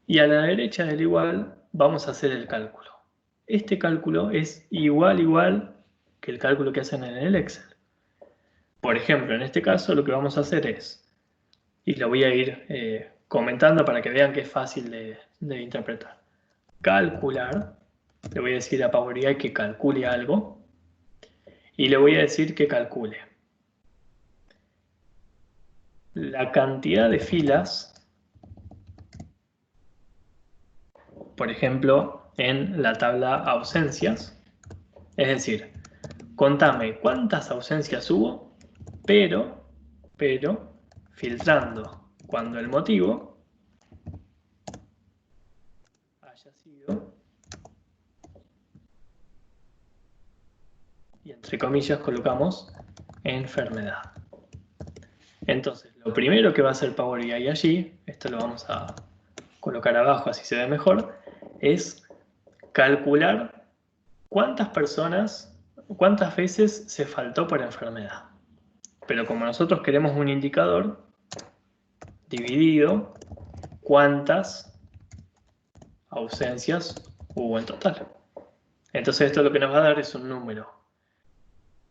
Y a la derecha del igual vamos a hacer el cálculo. Este cálculo es igual que el cálculo que hacen en el Excel. Por ejemplo, en este caso lo que vamos a hacer es, y lo voy a ir comentando para que vean que es fácil de interpretar. Calcular, le voy a decir a Power BI que calcule algo, y le voy a decir que calcule la cantidad de filas, por ejemplo, en la tabla ausencias, es decir, contame cuántas ausencias hubo, pero filtrando cuando el motivo haya sido, y entre comillas colocamos enfermedad. Entonces, lo primero que va a hacer Power BI allí, esto lo vamos a colocar abajo así se ve mejor, es calcular cuántas veces se faltó por enfermedad. Pero como nosotros queremos un indicador, dividido cuántas ausencias hubo en total. Entonces esto lo que nos va a dar es un número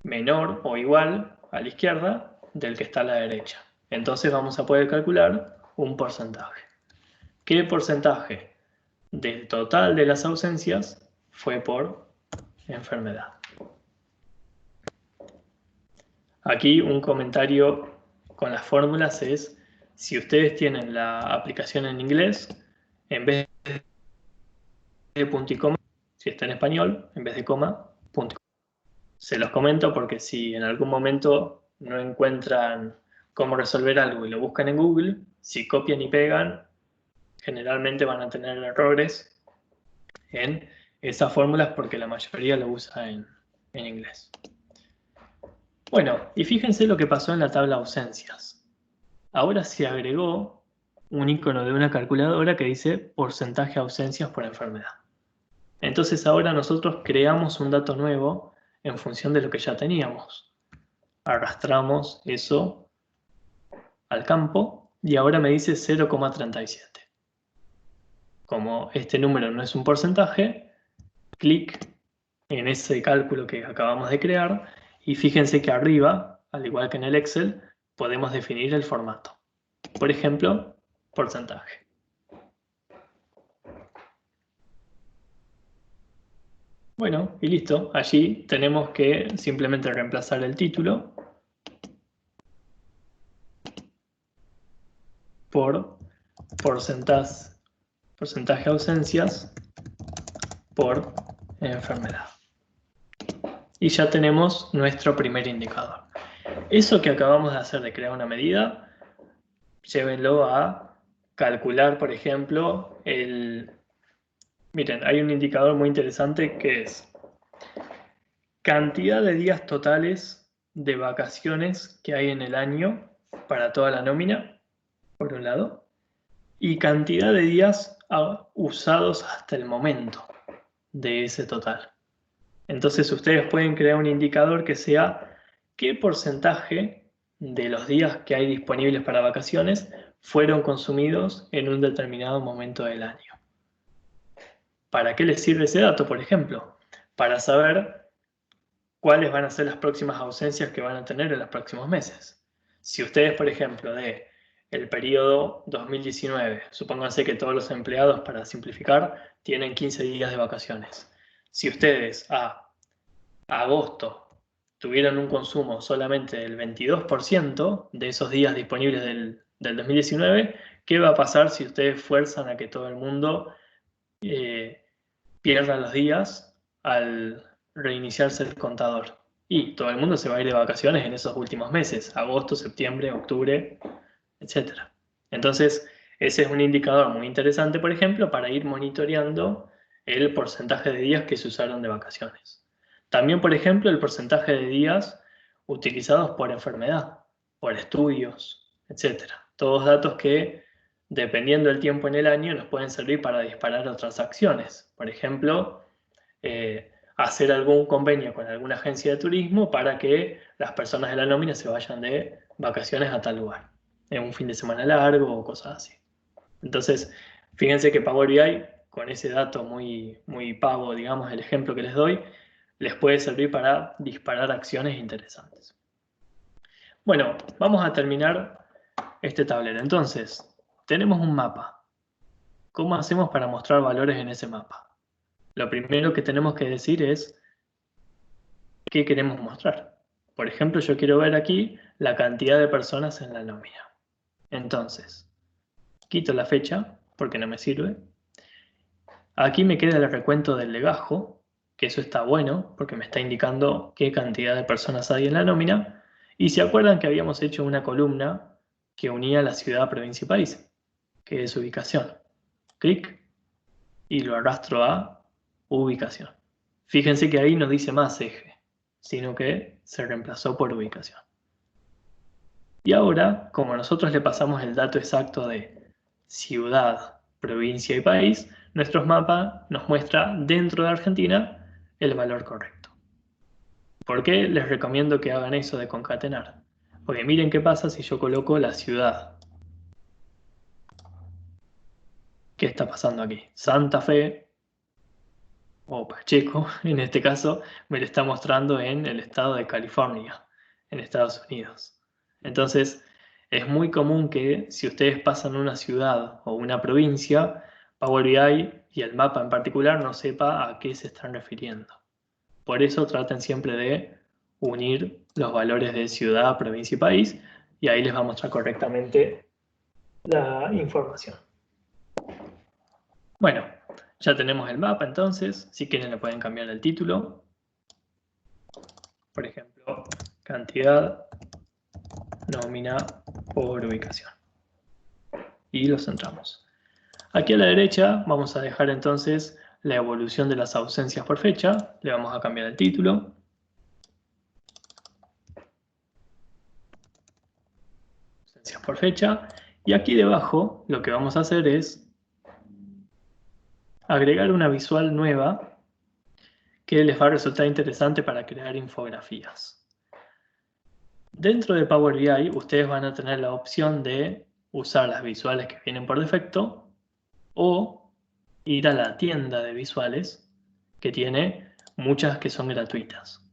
menor o igual a la izquierda del que está a la derecha. Entonces vamos a poder calcular un porcentaje. ¿Qué porcentaje del total de las ausencias fue por enfermedad? Aquí un comentario con las fórmulas es, si ustedes tienen la aplicación en inglés, en vez de punto y coma, si está en español, en vez de coma, punto y coma. Se los comento porque si en algún momento no encuentran cómo resolver algo y lo buscan en Google, si copian y pegan, generalmente van a tener errores en esas fórmulas porque la mayoría lo usa en inglés. Bueno, y fíjense lo que pasó en la tabla ausencias. Ahora se agregó un icono de una calculadora que dice porcentaje de ausencias por enfermedad. Entonces ahora nosotros creamos un dato nuevo en función de lo que ya teníamos. Arrastramos eso al campo y ahora me dice 0,37. Como este número no es un porcentaje, clic en ese cálculo que acabamos de crear y fíjense que arriba, al igual que en el Excel, podemos definir el formato. Por ejemplo, porcentaje. Bueno, y listo. Allí tenemos que simplemente reemplazar el título por porcentaje de ausencias por enfermedad. Y ya tenemos nuestro primer indicador. Eso que acabamos de hacer de crear una medida, llévenlo a calcular, por ejemplo, miren, hay un indicador muy interesante que es cantidad de días totales de vacaciones que hay en el año para toda la nómina, por un lado, y cantidad de días usados hasta el momento de ese total. Entonces ustedes pueden crear un indicador que sea qué porcentaje de los días que hay disponibles para vacaciones fueron consumidos en un determinado momento del año. ¿Para qué les sirve ese dato, por ejemplo? Para saber cuáles van a ser las próximas ausencias que van a tener en los próximos meses. Si ustedes, por ejemplo, de el periodo 2019, supónganse que todos los empleados, para simplificar, tienen 15 días de vacaciones. Si ustedes a agosto tuvieron un consumo solamente del 22% de esos días disponibles del 2019, ¿qué va a pasar si ustedes fuerzan a que todo el mundo pierda los días al reiniciarse el contador? Y todo el mundo se va a ir de vacaciones en esos últimos meses, agosto, septiembre, octubre, etc. Entonces, ese es un indicador muy interesante, por ejemplo, para ir monitoreando el porcentaje de días que se usaron de vacaciones. También, por ejemplo, el porcentaje de días utilizados por enfermedad, por estudios, etc. Todos datos que, dependiendo del tiempo en el año, nos pueden servir para disparar otras acciones. Por ejemplo, hacer algún convenio con alguna agencia de turismo para que las personas de la nómina se vayan de vacaciones a tal lugar, en un fin de semana largo o cosas así. Entonces, fíjense que Power BI, con ese dato muy pavo, digamos, el ejemplo que les doy, les puede servir para disparar acciones interesantes. Bueno, vamos a terminar este tablero. Entonces, tenemos un mapa. ¿Cómo hacemos para mostrar valores en ese mapa? Lo primero que tenemos que decir es qué queremos mostrar. Por ejemplo, yo quiero ver aquí la cantidad de personas en la nómina. Entonces, quito la fecha porque no me sirve. Aquí me queda el recuento del legajo, que eso está bueno porque me está indicando qué cantidad de personas hay en la nómina. Y se acuerdan que habíamos hecho una columna que unía la ciudad, provincia y país, que es ubicación. Clic y lo arrastro a ubicación. Fíjense que ahí no dice más eje, sino que se reemplazó por ubicación. Y ahora, como nosotros le pasamos el dato exacto de ciudad, provincia y país, nuestro mapa nos muestra dentro de Argentina el valor correcto. ¿Por qué les recomiendo que hagan eso de concatenar? Porque miren qué pasa si yo coloco la ciudad. ¿Qué está pasando aquí? Santa Fe, o Pacheco, en este caso, me lo está mostrando en el estado de California, en Estados Unidos. Entonces, es muy común que si ustedes pasan una ciudad o una provincia, Power BI y el mapa en particular no sepa a qué se están refiriendo. Por eso traten siempre de unir los valores de ciudad, provincia y país, y ahí les va a mostrar correctamente la información. Bueno, ya tenemos el mapa entonces, si quieren le pueden cambiar el título. Por ejemplo, cantidad nómina por ubicación. Y lo centramos. Aquí a la derecha vamos a dejar entonces la evolución de las ausencias por fecha. Le vamos a cambiar el título. Ausencias por fecha. Y aquí debajo lo que vamos a hacer es agregar una visual nueva que les va a resultar interesante para crear infografías. Dentro de Power BI ustedes van a tener la opción de usar las visuales que vienen por defecto o ir a la tienda de visuales que tiene muchas que son gratuitas.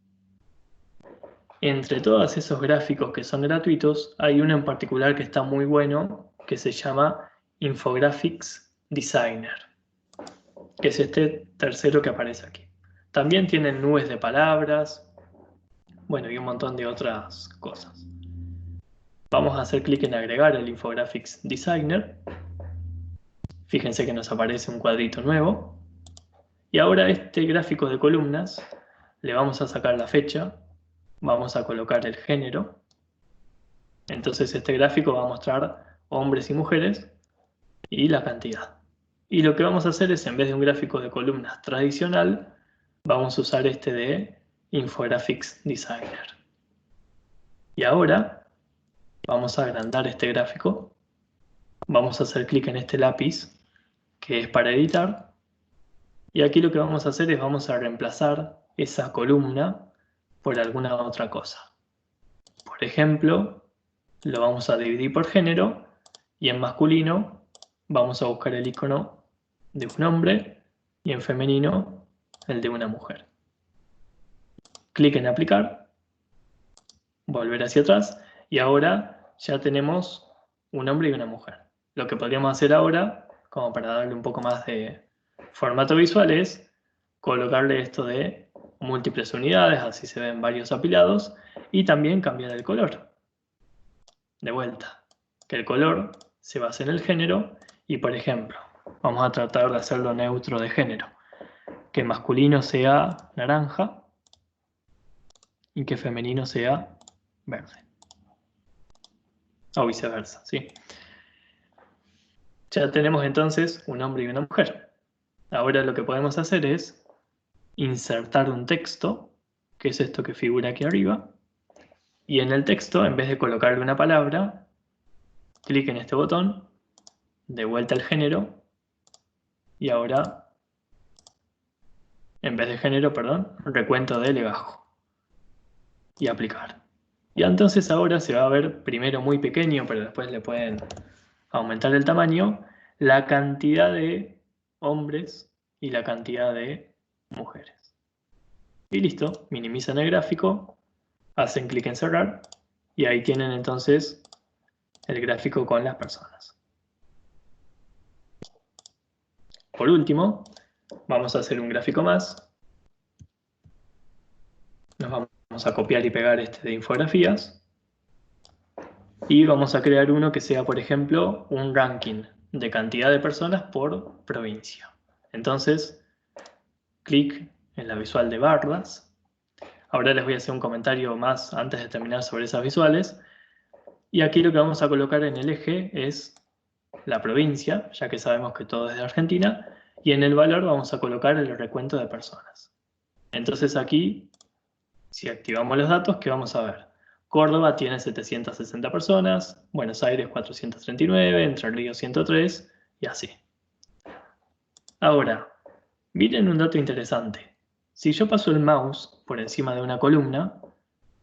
Entre todos esos gráficos que son gratuitos hay uno en particular que está muy bueno que se llama Infographics Designer, que es este tercero que aparece aquí. También tienen nubes de palabras, bueno, y un montón de otras cosas. Vamos a hacer clic en agregar el Infographics Designer. Fíjense que nos aparece un cuadrito nuevo. Y ahora este gráfico de columnas le vamos a sacar la fecha, vamos a colocar el género. Entonces este gráfico va a mostrar hombres y mujeres y la cantidad. Y lo que vamos a hacer es, en vez de un gráfico de columnas tradicional, vamos a usar este de Infographics Designer. Y ahora vamos a agrandar este gráfico. Vamos a hacer clic en este lápiz que es para editar. Y aquí lo que vamos a hacer es vamos a reemplazar esa columna por alguna otra cosa. Por ejemplo, lo vamos a dividir por género Y en masculino vamos a buscar el icono de un hombre y en femenino el de una mujer. Clic en aplicar, volver hacia atrás y ahora ya tenemos un hombre y una mujer. Lo que podríamos hacer ahora, como para darle un poco más de formato visual, es colocarle esto de múltiples unidades, así se ven varios apilados, y también cambiar el color. De vuelta, que el color se base en el género y, por ejemplo, vamos a tratar de hacerlo neutro de género. Que masculino sea naranja y que femenino sea verde. O viceversa, ¿sí? Ya tenemos entonces un hombre y una mujer. Ahora lo que podemos hacer es insertar un texto, que es esto que figura aquí arriba, y en el texto, en vez de colocarle una palabra, clic en este botón, de vuelta al género, y ahora, en vez de género, perdón, recuento de legajo, y aplicar. Y entonces ahora se va a ver primero muy pequeño, pero después le pueden aumentar el tamaño, la cantidad de hombres y la cantidad de mujeres. Y listo, minimizan el gráfico, hacen clic en cerrar y ahí tienen entonces el gráfico con las personas. Por último, vamos a hacer un gráfico más. Nos vamos a copiar y pegar este de infografías. Y vamos a crear uno que sea, por ejemplo, un ranking de cantidad de personas por provincia. Entonces, clic en la visual de barras. Ahora les voy a hacer un comentario más antes de terminar sobre esas visuales. Y aquí lo que vamos a colocar en el eje es la provincia, ya que sabemos que todo es de Argentina. Y en el valor vamos a colocar el recuento de personas. Entonces aquí, si activamos los datos, ¿qué vamos a ver? Córdoba tiene 760 personas, Buenos Aires 439, Entre Ríos 103 y así. Ahora, miren un dato interesante. Si yo paso el mouse por encima de una columna,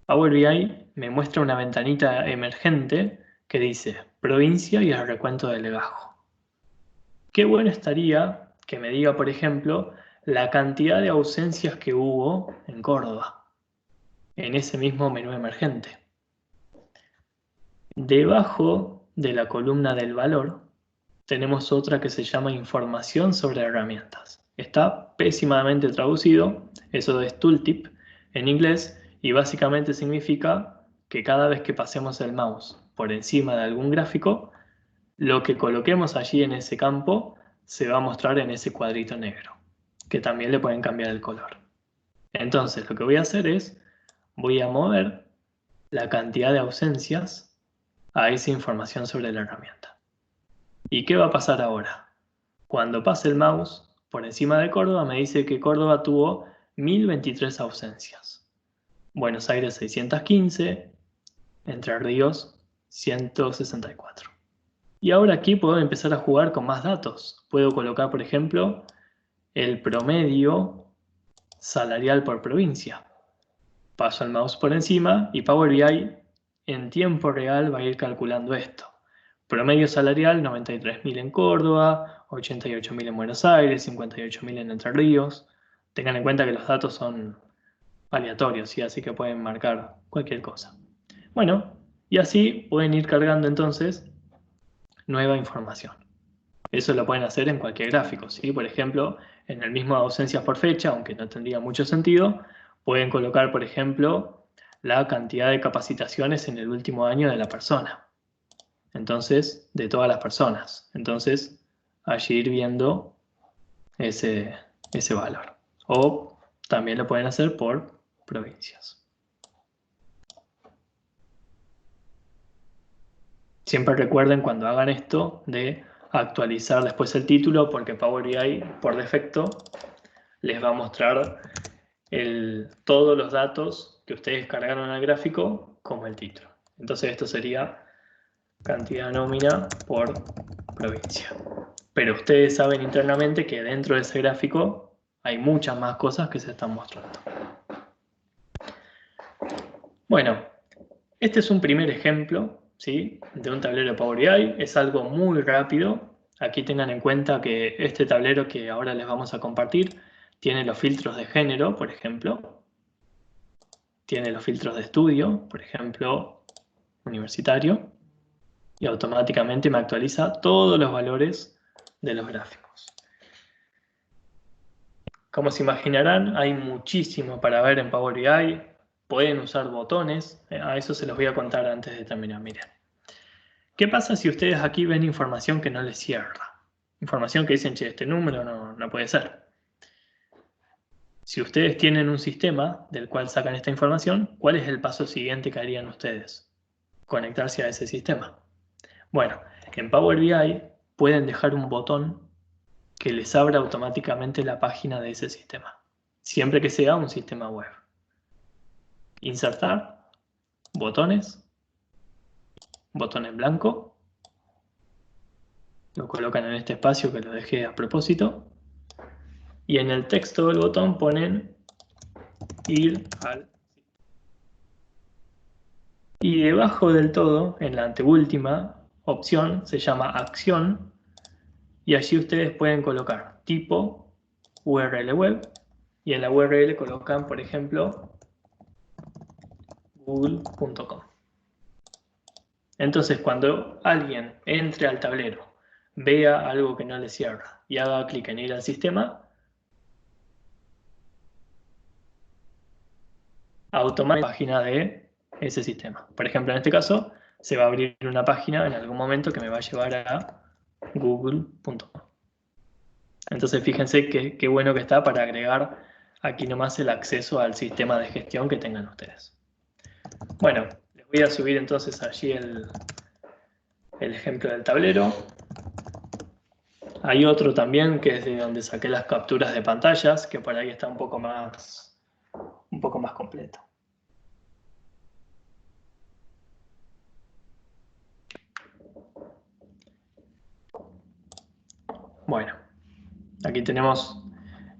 Power BI me muestra una ventanita emergente que dice provincia y el recuento del legajo. Qué bueno estaría que me diga, por ejemplo, la cantidad de ausencias que hubo en Córdoba, en ese mismo menú emergente. Debajo de la columna del valor tenemos otra que se llama información sobre herramientas. Está pésimamente traducido, eso es tooltip en inglés, y básicamente significa que cada vez que pasemos el mouse por encima de algún gráfico, lo que coloquemos allí en ese campo se va a mostrar en ese cuadrito negro, que también le pueden cambiar el color. Entonces lo que voy a hacer es, voy a mover la cantidad de ausencias a esa información sobre la herramienta. ¿Y qué va a pasar ahora? Cuando pase el mouse por encima de Córdoba me dice que Córdoba tuvo 1023 ausencias. Buenos Aires 615, Entre Ríos 164. Y ahora aquí puedo empezar a jugar con más datos. Puedo colocar, por ejemplo, el promedio salarial por provincia. Paso el mouse por encima y Power BI en tiempo real va a ir calculando esto. Promedio salarial 93.000 en Córdoba, 88.000 en Buenos Aires, 58.000 en Entre Ríos. Tengan en cuenta que los datos son aleatorios, ¿sí? Así que pueden marcar cualquier cosa. Bueno, y así pueden ir cargando entonces nueva información. Eso lo pueden hacer en cualquier gráfico, ¿sí? Por ejemplo, en el mismo ausencias por fecha, aunque no tendría mucho sentido, pueden colocar, por ejemplo, la cantidad de capacitaciones en el último año de la persona. Entonces, de todas las personas. Entonces, allí ir viendo ese valor. O también lo pueden hacer por provincias. Siempre recuerden cuando hagan esto de actualizar después el título, porque Power BI por defecto les va a mostrar todos los datos que ustedes cargaron al gráfico como el título. Entonces esto sería cantidad nómina por provincia. Pero ustedes saben internamente que dentro de ese gráfico hay muchas más cosas que se están mostrando. Bueno, este es un primer ejemplo, ¿sí? De un tablero de Power BI. Es algo muy rápido. Aquí tengan en cuenta que este tablero que ahora les vamos a compartir tiene los filtros de género, por ejemplo. Tiene los filtros de estudio, por ejemplo, universitario. Y automáticamente me actualiza todos los valores de los gráficos. Como se imaginarán, hay muchísimo para ver en Power BI. Pueden usar botones. A eso se los voy a contar antes de terminar. Miren. ¿Qué pasa si ustedes aquí ven información que no les cierra? Información que dicen, che, este número no puede ser. Si ustedes tienen un sistema del cual sacan esta información, ¿cuál es el paso siguiente que harían ustedes? Conectarse a ese sistema. Bueno, en Power BI pueden dejar un botón que les abra automáticamente la página de ese sistema, siempre que sea un sistema web. Insertar, botones, botón en blanco, lo colocan en este espacio que lo dejé a propósito, y en el texto del botón ponen ir al. Y debajo del todo, en la anteúltima opción, se llama acción, y allí ustedes pueden colocar tipo URL web, y en la URL colocan, por ejemplo, google.com. Entonces, cuando alguien entre al tablero, vea algo que no le cierra y haga clic en ir al sistema, automáticamente la página de ese sistema. Por ejemplo, en este caso, se va a abrir una página en algún momento que me va a llevar a google.com. Entonces, fíjense qué bueno que está para agregar aquí nomás el acceso al sistema de gestión que tengan ustedes. Bueno, les voy a subir entonces allí el ejemplo del tablero. Hay otro también que es de donde saqué las capturas de pantallas, que por ahí está un poco más completo. Bueno, aquí tenemos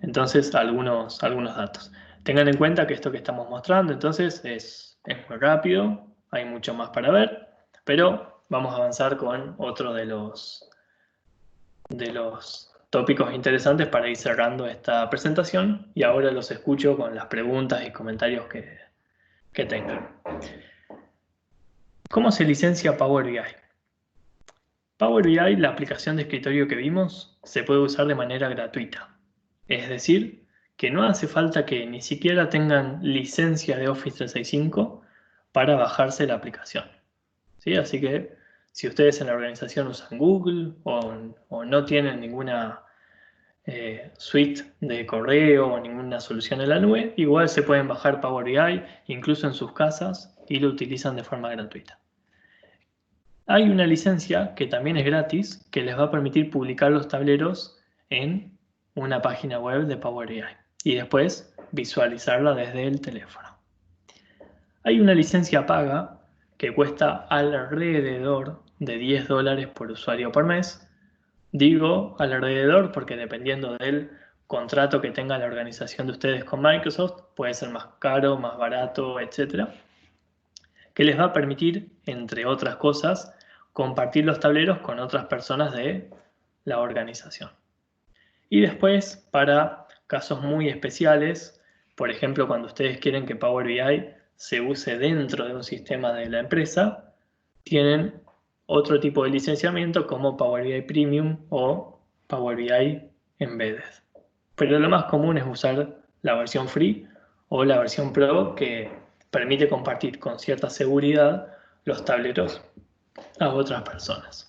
entonces algunos datos. Tengan en cuenta que esto que estamos mostrando entonces es muy rápido, hay mucho más para ver, pero vamos a avanzar con otro de los tópicos interesantes para ir cerrando esta presentación, y ahora los escucho con las preguntas y comentarios que tengan. ¿Cómo se licencia Power BI? Power BI, la aplicación de escritorio que vimos, se puede usar de manera gratuita. Es decir, que no hace falta que ni siquiera tengan licencia de Office 365 para bajarse la aplicación. ¿Sí? Así que si ustedes en la organización usan Google o no tienen ninguna suite de correo o ninguna solución en la nube, igual se pueden bajar Power BI incluso en sus casas y lo utilizan de forma gratuita. Hay una licencia que también es gratis que les va a permitir publicar los tableros en una página web de Power BI y después visualizarla desde el teléfono. Hay una licencia paga que cuesta alrededor de $10 por usuario por mes. Digo alrededor porque dependiendo del contrato que tenga la organización de ustedes con Microsoft, puede ser más caro, más barato, etc. Que les va a permitir, entre otras cosas, compartir los tableros con otras personas de la organización. Y después, para casos muy especiales, por ejemplo, cuando ustedes quieren que Power BI se use dentro de un sistema de la empresa, tienen otro tipo de licenciamiento como Power BI Premium o Power BI Embedded. Pero lo más común es usar la versión free o la versión Pro, que permite compartir con cierta seguridad los tableros a otras personas.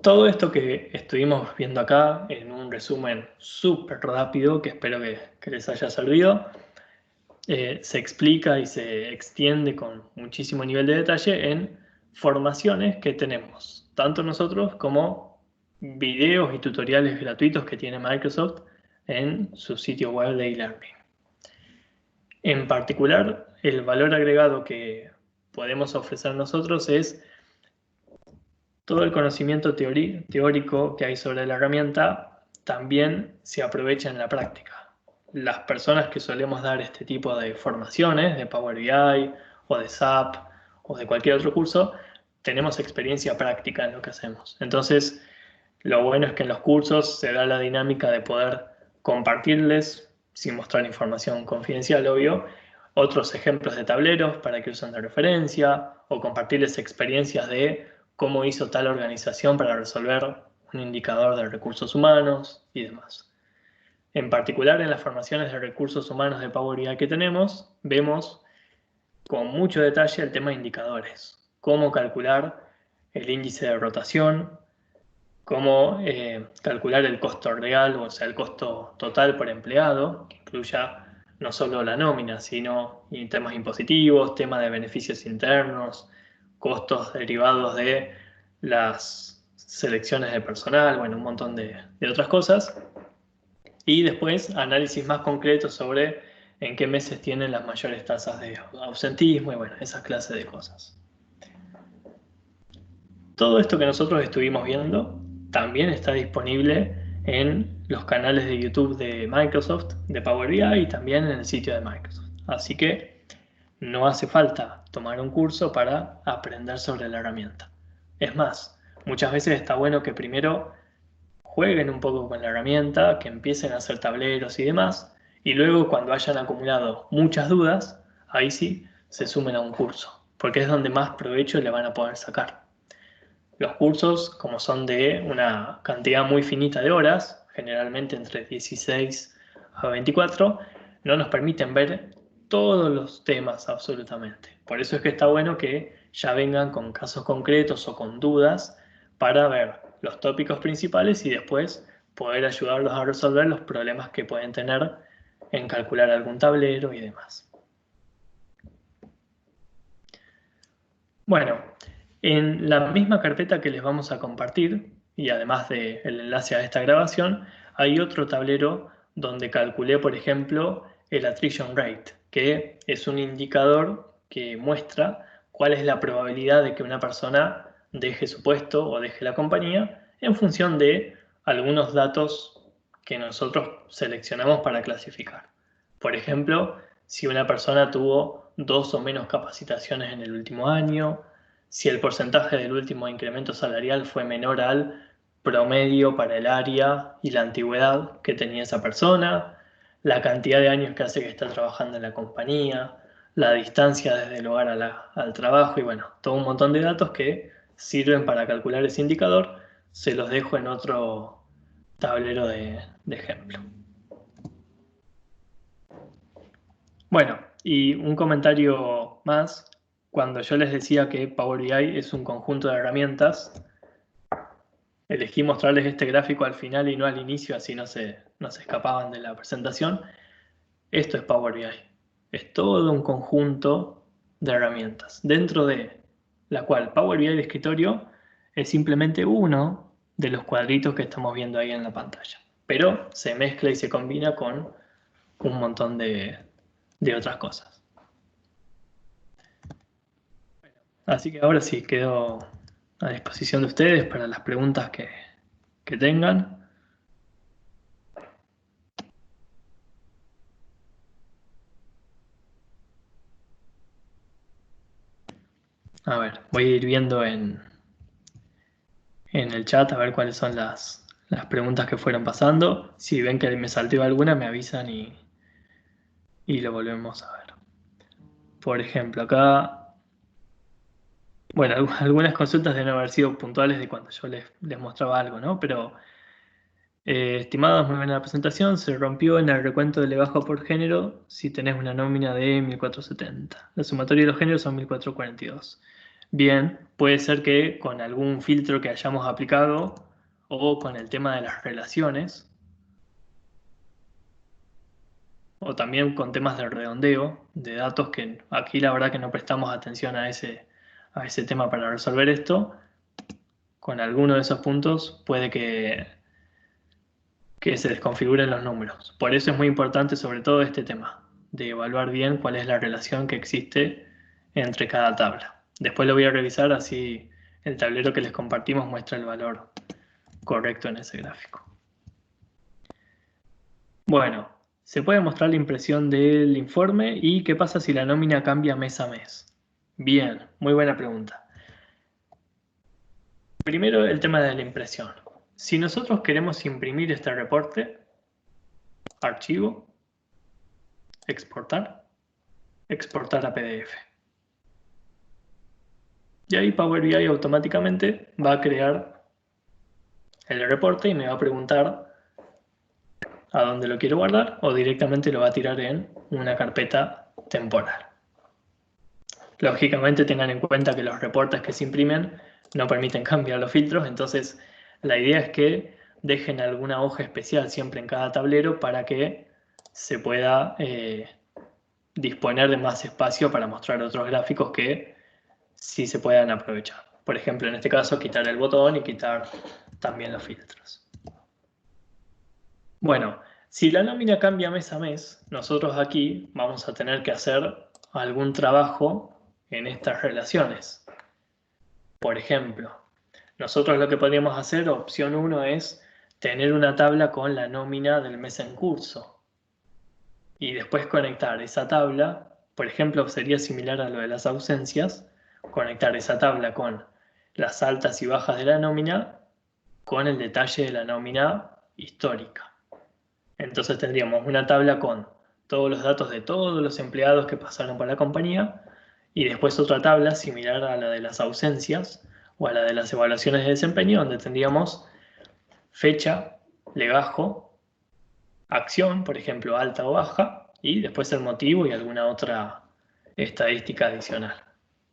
Todo esto que estuvimos viendo acá en un resumen súper rápido, que espero que les haya servido, se explica y se extiende con muchísimo nivel de detalle en formaciones que tenemos, tanto nosotros como videos y tutoriales gratuitos que tiene Microsoft en su sitio web de e-learning. En particular, el valor agregado que podemos ofrecer nosotros es todo el conocimiento teórico que hay sobre la herramienta también se aprovecha en la práctica. Las personas que solemos dar este tipo de formaciones de Power BI o de SAP o de cualquier otro curso, tenemos experiencia práctica en lo que hacemos. Entonces, lo bueno es que en los cursos se da la dinámica de poder compartirles, sin mostrar información confidencial, obvio, otros ejemplos de tableros para que usen de referencia o compartirles experiencias de cómo hizo tal organización para resolver un indicador de recursos humanos y demás. En particular, en las formaciones de recursos humanos de Power BI que tenemos, vemos con mucho detalle el tema de indicadores, cómo calcular el índice de rotación, cómo calcular el costo real, o sea, el costo total por empleado, que incluya no solo la nómina, sino temas impositivos, temas de beneficios internos, costos derivados de las selecciones de personal, bueno, un montón de otras cosas. Y después análisis más concretos sobre en qué meses tienen las mayores tasas de ausentismo y bueno, esas clases de cosas. Todo esto que nosotros estuvimos viendo también está disponible en los canales de YouTube de Microsoft, de Power BI y también en el sitio de Microsoft. Así que no hace falta tomar un curso para aprender sobre la herramienta. Es más, muchas veces está bueno que primero jueguen un poco con la herramienta, que empiecen a hacer tableros y demás, y luego cuando hayan acumulado muchas dudas, ahí sí se sumen a un curso, porque es donde más provecho le van a poder sacar. Los cursos, como son de una cantidad muy finita de horas, generalmente entre 16 a 24, no nos permiten ver todos los temas absolutamente. Por eso es que está bueno que ya vengan con casos concretos o con dudas para ver los tópicos principales y después poder ayudarlos a resolver los problemas que pueden tener en calcular algún tablero y demás. Bueno, en la misma carpeta que les vamos a compartir, y además del enlace a esta grabación, hay otro tablero donde calculé, por ejemplo, el attrition rate, que es un indicador que muestra cuál es la probabilidad de que una persona deje su puesto o deje la compañía en función de algunos datos que nosotros seleccionamos para clasificar. Por ejemplo, si una persona tuvo 2 o menos capacitaciones en el último año, si el porcentaje del último incremento salarial fue menor al promedio para el área y la antigüedad que tenía esa persona, la cantidad de años que hace que está trabajando en la compañía, la distancia desde el hogar al trabajo y bueno, todo un montón de datos que sirven para calcular ese indicador. Se los dejo en otro tablero de ejemplo. Bueno, y un comentario más. Cuando yo les decía que Power BI es un conjunto de herramientas, elegí mostrarles este gráfico al final y no al inicio, así no se escapaban de la presentación. Esto es Power BI. Es todo un conjunto de herramientas, dentro de la cual Power BI de escritorio es simplemente uno de los cuadritos que estamos viendo ahí en la pantalla. Pero se mezcla y se combina con un montón de otras cosas. Así que ahora sí, quedo a disposición de ustedes para las preguntas que tengan. A ver, voy a ir viendo en el chat a ver cuáles son las preguntas que fueron pasando. Si ven que me salteó alguna, me avisan y lo volvemos a ver. Por ejemplo, acá, bueno, algunas consultas deben haber sido puntuales de cuando yo les mostraba algo, ¿no? Pero, estimados, muy buena la presentación. Se rompió en el recuento de legajo por género si tenés una nómina de 1470. La sumatoria de los géneros son 1442. Bien, puede ser que con algún filtro que hayamos aplicado o con el tema de las relaciones, o también con temas de redondeo de datos, que aquí la verdad que no prestamos atención a ese tema para resolver esto. Con alguno de esos puntos puede que se desconfiguren los números. Por eso es muy importante sobre todo este tema, de evaluar bien cuál es la relación que existe entre cada tabla. Después lo voy a revisar, así el tablero que les compartimos muestra el valor correcto en ese gráfico. Bueno, se puede mostrar la impresión del informe y qué pasa si la nómina cambia mes a mes. Bien, muy buena pregunta. Primero el tema de la impresión. Si nosotros queremos imprimir este reporte, archivo, exportar, exportar a PDF. Y ahí Power BI automáticamente va a crear el reporte y me va a preguntar a dónde lo quiero guardar o directamente lo va a tirar en una carpeta temporal. Lógicamente tengan en cuenta que los reportes que se imprimen no permiten cambiar los filtros, entonces la idea es que dejen alguna hoja especial siempre en cada tablero para que se pueda disponer de más espacio para mostrar otros gráficos que sí se puedan aprovechar. Por ejemplo, en este caso, quitar el botón y quitar también los filtros. Bueno, si la nómina cambia mes a mes, nosotros aquí vamos a tener que hacer algún trabajo en estas relaciones. Por ejemplo, nosotros lo que podríamos hacer, opción 1, es tener una tabla con la nómina del mes en curso. Y después conectar esa tabla, por ejemplo, sería similar a lo de las ausencias, conectar esa tabla con las altas y bajas de la nómina con el detalle de la nómina histórica. Entonces tendríamos una tabla con todos los datos de todos los empleados que pasaron por la compañía y después otra tabla similar a la de las ausencias o a la de las evaluaciones de desempeño, donde tendríamos fecha, legajo, acción, por ejemplo, alta o baja, y después el motivo y alguna otra estadística adicional.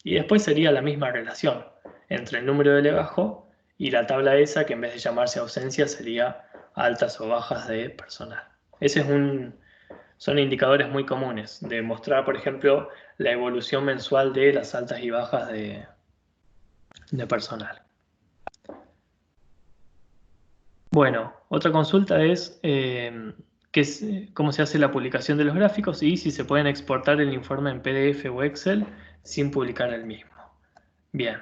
Y después sería la misma relación entre el número de legajo y la tabla esa, que en vez de llamarse ausencia sería altas o bajas de personal. Son indicadores muy comunes de mostrar, por ejemplo, la evolución mensual de las altas y bajas de personal. Bueno, otra consulta es cómo se hace la publicación de los gráficos y si se pueden exportar el informe en PDF o Excel sin publicar el mismo. Bien,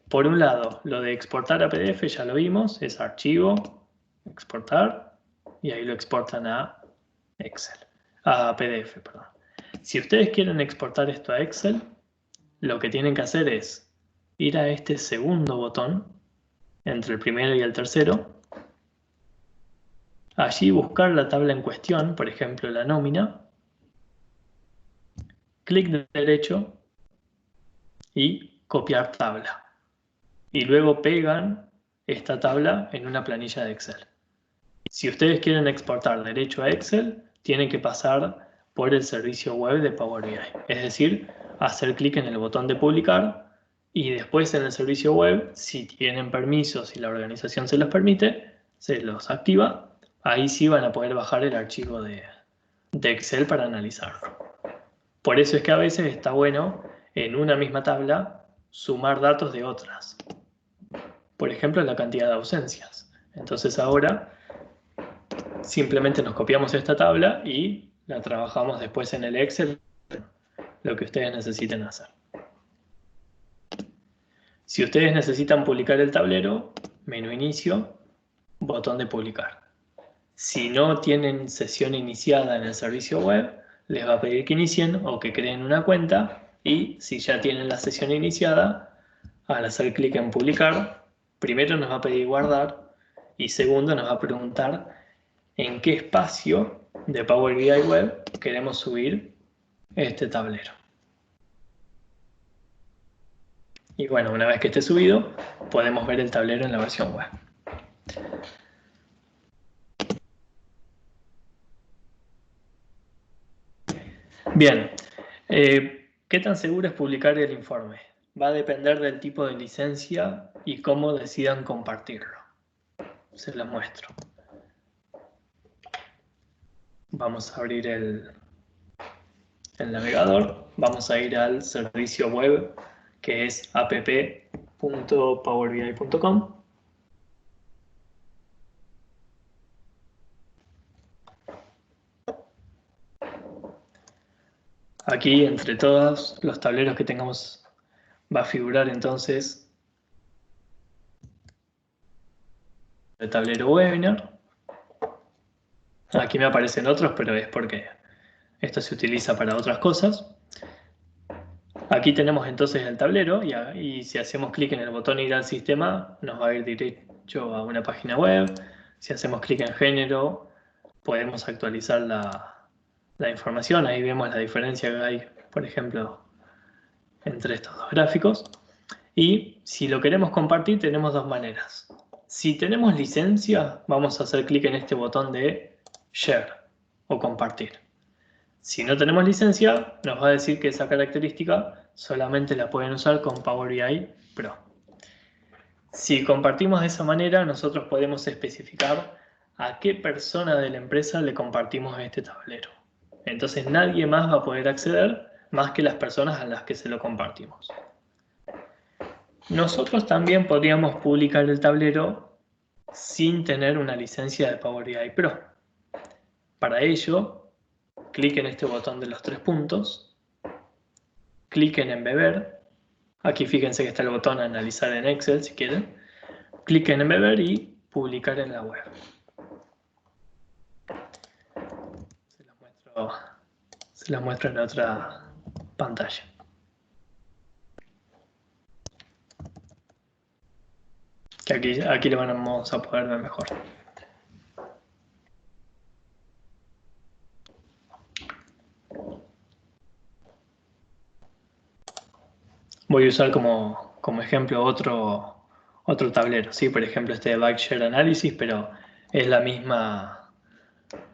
por un lado, lo de exportar a PDF ya lo vimos, es archivo, exportar, y ahí lo exportan a Excel, a PDF, perdón. Si ustedes quieren exportar esto a Excel, lo que tienen que hacer es ir a este segundo botón, entre el primero y el tercero, allí buscar la tabla en cuestión, por ejemplo la nómina, clic derecho y copiar tabla. Y luego pegan esta tabla en una planilla de Excel. Si ustedes quieren exportar derecho a Excel, tienen que pasar por el servicio web de Power BI. Es decir, hacer clic en el botón de publicar y después en el servicio web, si tienen permisos y la organización se los permite, se los activa. Ahí sí van a poder bajar el archivo de Excel para analizarlo. Por eso es que a veces está bueno en una misma tabla sumar datos de otras. Por ejemplo, la cantidad de ausencias. Entonces ahora simplemente nos copiamos esta tabla y la trabajamos después en el Excel, lo que ustedes necesiten hacer. Si ustedes necesitan publicar el tablero, menú inicio, botón de publicar. Si no tienen sesión iniciada en el servicio web, les va a pedir que inicien o que creen una cuenta y si ya tienen la sesión iniciada, al hacer clic en publicar, primero nos va a pedir guardar y segundo nos va a preguntar en qué espacio de Power BI Web queremos subir este tablero. Y bueno, una vez que esté subido, podemos ver el tablero en la versión web. Bien, ¿qué tan seguro es publicar el informe? Va a depender del tipo de licencia y cómo decidan compartirlo. Se los muestro. Vamos a abrir el navegador. Vamos a ir al servicio web que es app.powerbi.com. Aquí, entre todos los tableros que tengamos, va a figurar entonces el tablero webinar. Aquí me aparecen otros, pero es porque esto se utiliza para otras cosas. Aquí tenemos entonces el tablero y si hacemos clic en el botón ir al sistema, nos va a ir derecho a una página web. Si hacemos clic en género, podemos actualizar la información. Ahí vemos la diferencia que hay, por ejemplo, entre estos dos gráficos. Y si lo queremos compartir, tenemos dos maneras. Si tenemos licencia, vamos a hacer clic en este botón de Share o compartir. Si no tenemos licencia, nos va a decir que esa característica solamente la pueden usar con Power BI Pro. Si compartimos de esa manera, nosotros podemos especificar a qué persona de la empresa le compartimos este tablero. Entonces nadie más va a poder acceder más que las personas a las que se lo compartimos. Nosotros también podríamos publicar el tablero sin tener una licencia de Power BI Pro. Para ello, clic en este botón de los tres puntos, clic en Embeber. Aquí fíjense que está el botón Analizar en Excel si quieren. Clic en Embeber y Publicar en la web. Se las muestro en otra pantalla. Que aquí lo vamos a poder ver mejor. Voy a usar como ejemplo otro tablero, ¿sí? Por ejemplo este de Backshare Analysis, pero es la misma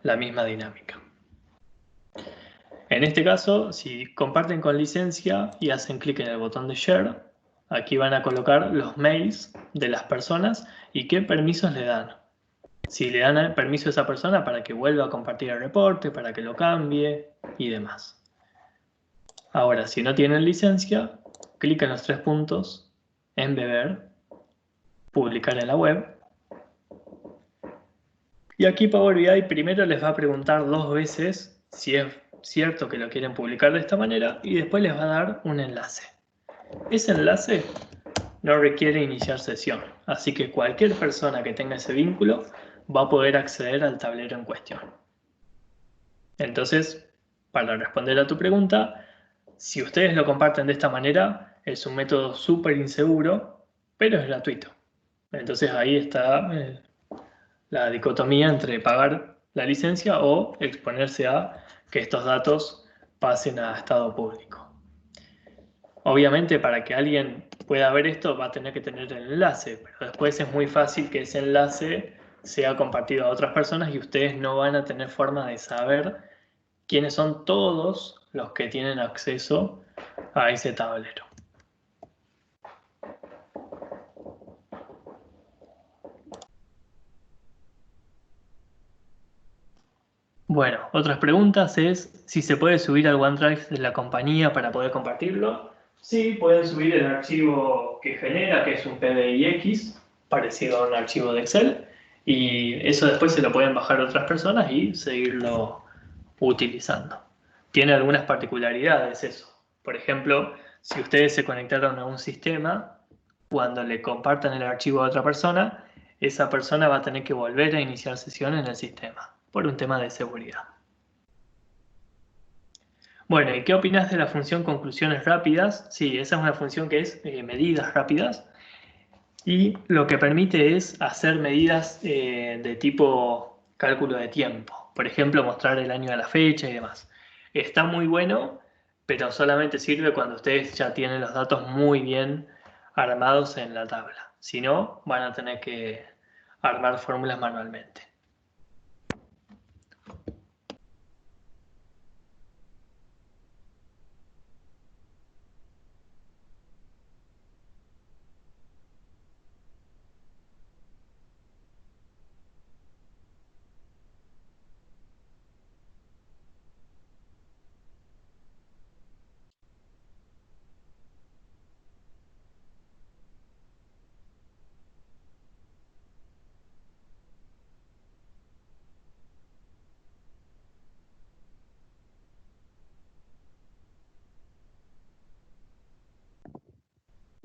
dinámica. En este caso, si comparten con licencia y hacen clic en el botón de Share, aquí van a colocar los mails de las personas y qué permisos le dan. Si le dan permiso a esa persona para que vuelva a compartir el reporte, para que lo cambie y demás. Ahora, si no tienen licencia, clic en los tres puntos, Embeber, Publicar en la web. Y aquí Power BI primero les va a preguntar dos veces si es cierto que lo quieren publicar de esta manera y después les va a dar un enlace. Ese enlace no requiere iniciar sesión, así que cualquier persona que tenga ese vínculo va a poder acceder al tablero en cuestión. Entonces, para responder a tu pregunta, si ustedes lo comparten de esta manera, es un método súper inseguro, pero es gratuito. Entonces ahí está la dicotomía entre pagar la licencia o exponerse a que estos datos pasen a estado público. Obviamente, para que alguien pueda ver esto, va a tener que tener el enlace, pero después es muy fácil que ese enlace sea compartido a otras personas y ustedes no van a tener forma de saber quiénes son todos los que tienen acceso a ese tablero. Bueno, otras preguntas es si se puede subir al OneDrive de la compañía para poder compartirlo. Sí, pueden subir el archivo que genera, que es un PBIX, parecido a un archivo de Excel, y eso después se lo pueden bajar otras personas y seguirlo utilizando. Tiene algunas particularidades eso. Por ejemplo, si ustedes se conectaron a un sistema, cuando le compartan el archivo a otra persona, esa persona va a tener que volver a iniciar sesión en el sistema, por un tema de seguridad. Bueno, ¿y qué opinas de la función conclusiones rápidas? Sí, esa es una función que es medidas rápidas y lo que permite es hacer medidas de tipo cálculo de tiempo. Por ejemplo, mostrar el año de la fecha y demás. Está muy bueno, pero solamente sirve cuando ustedes ya tienen los datos muy bien armados en la tabla. Si no, van a tener que armar fórmulas manualmente.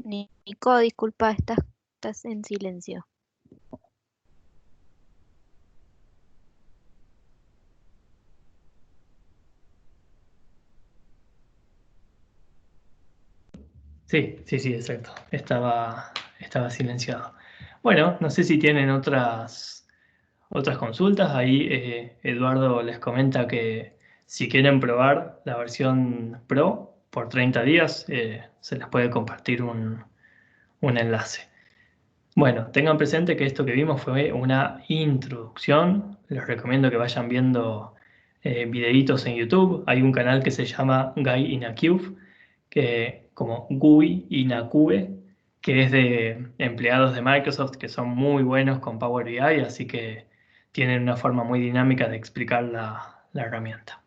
Nico, disculpa, estás en silencio. Sí, exacto. Estaba silenciado. Bueno, no sé si tienen otras consultas. Ahí Eduardo les comenta que si quieren probar la versión Pro por 30 días, se les puede compartir un enlace. Bueno, tengan presente que esto que vimos fue una introducción. Les recomiendo que vayan viendo videitos en YouTube. Hay un canal que se llama Guy in a Cube, que como GUI in a Cube, que es de empleados de Microsoft que son muy buenos con Power BI, así que tienen una forma muy dinámica de explicar la herramienta.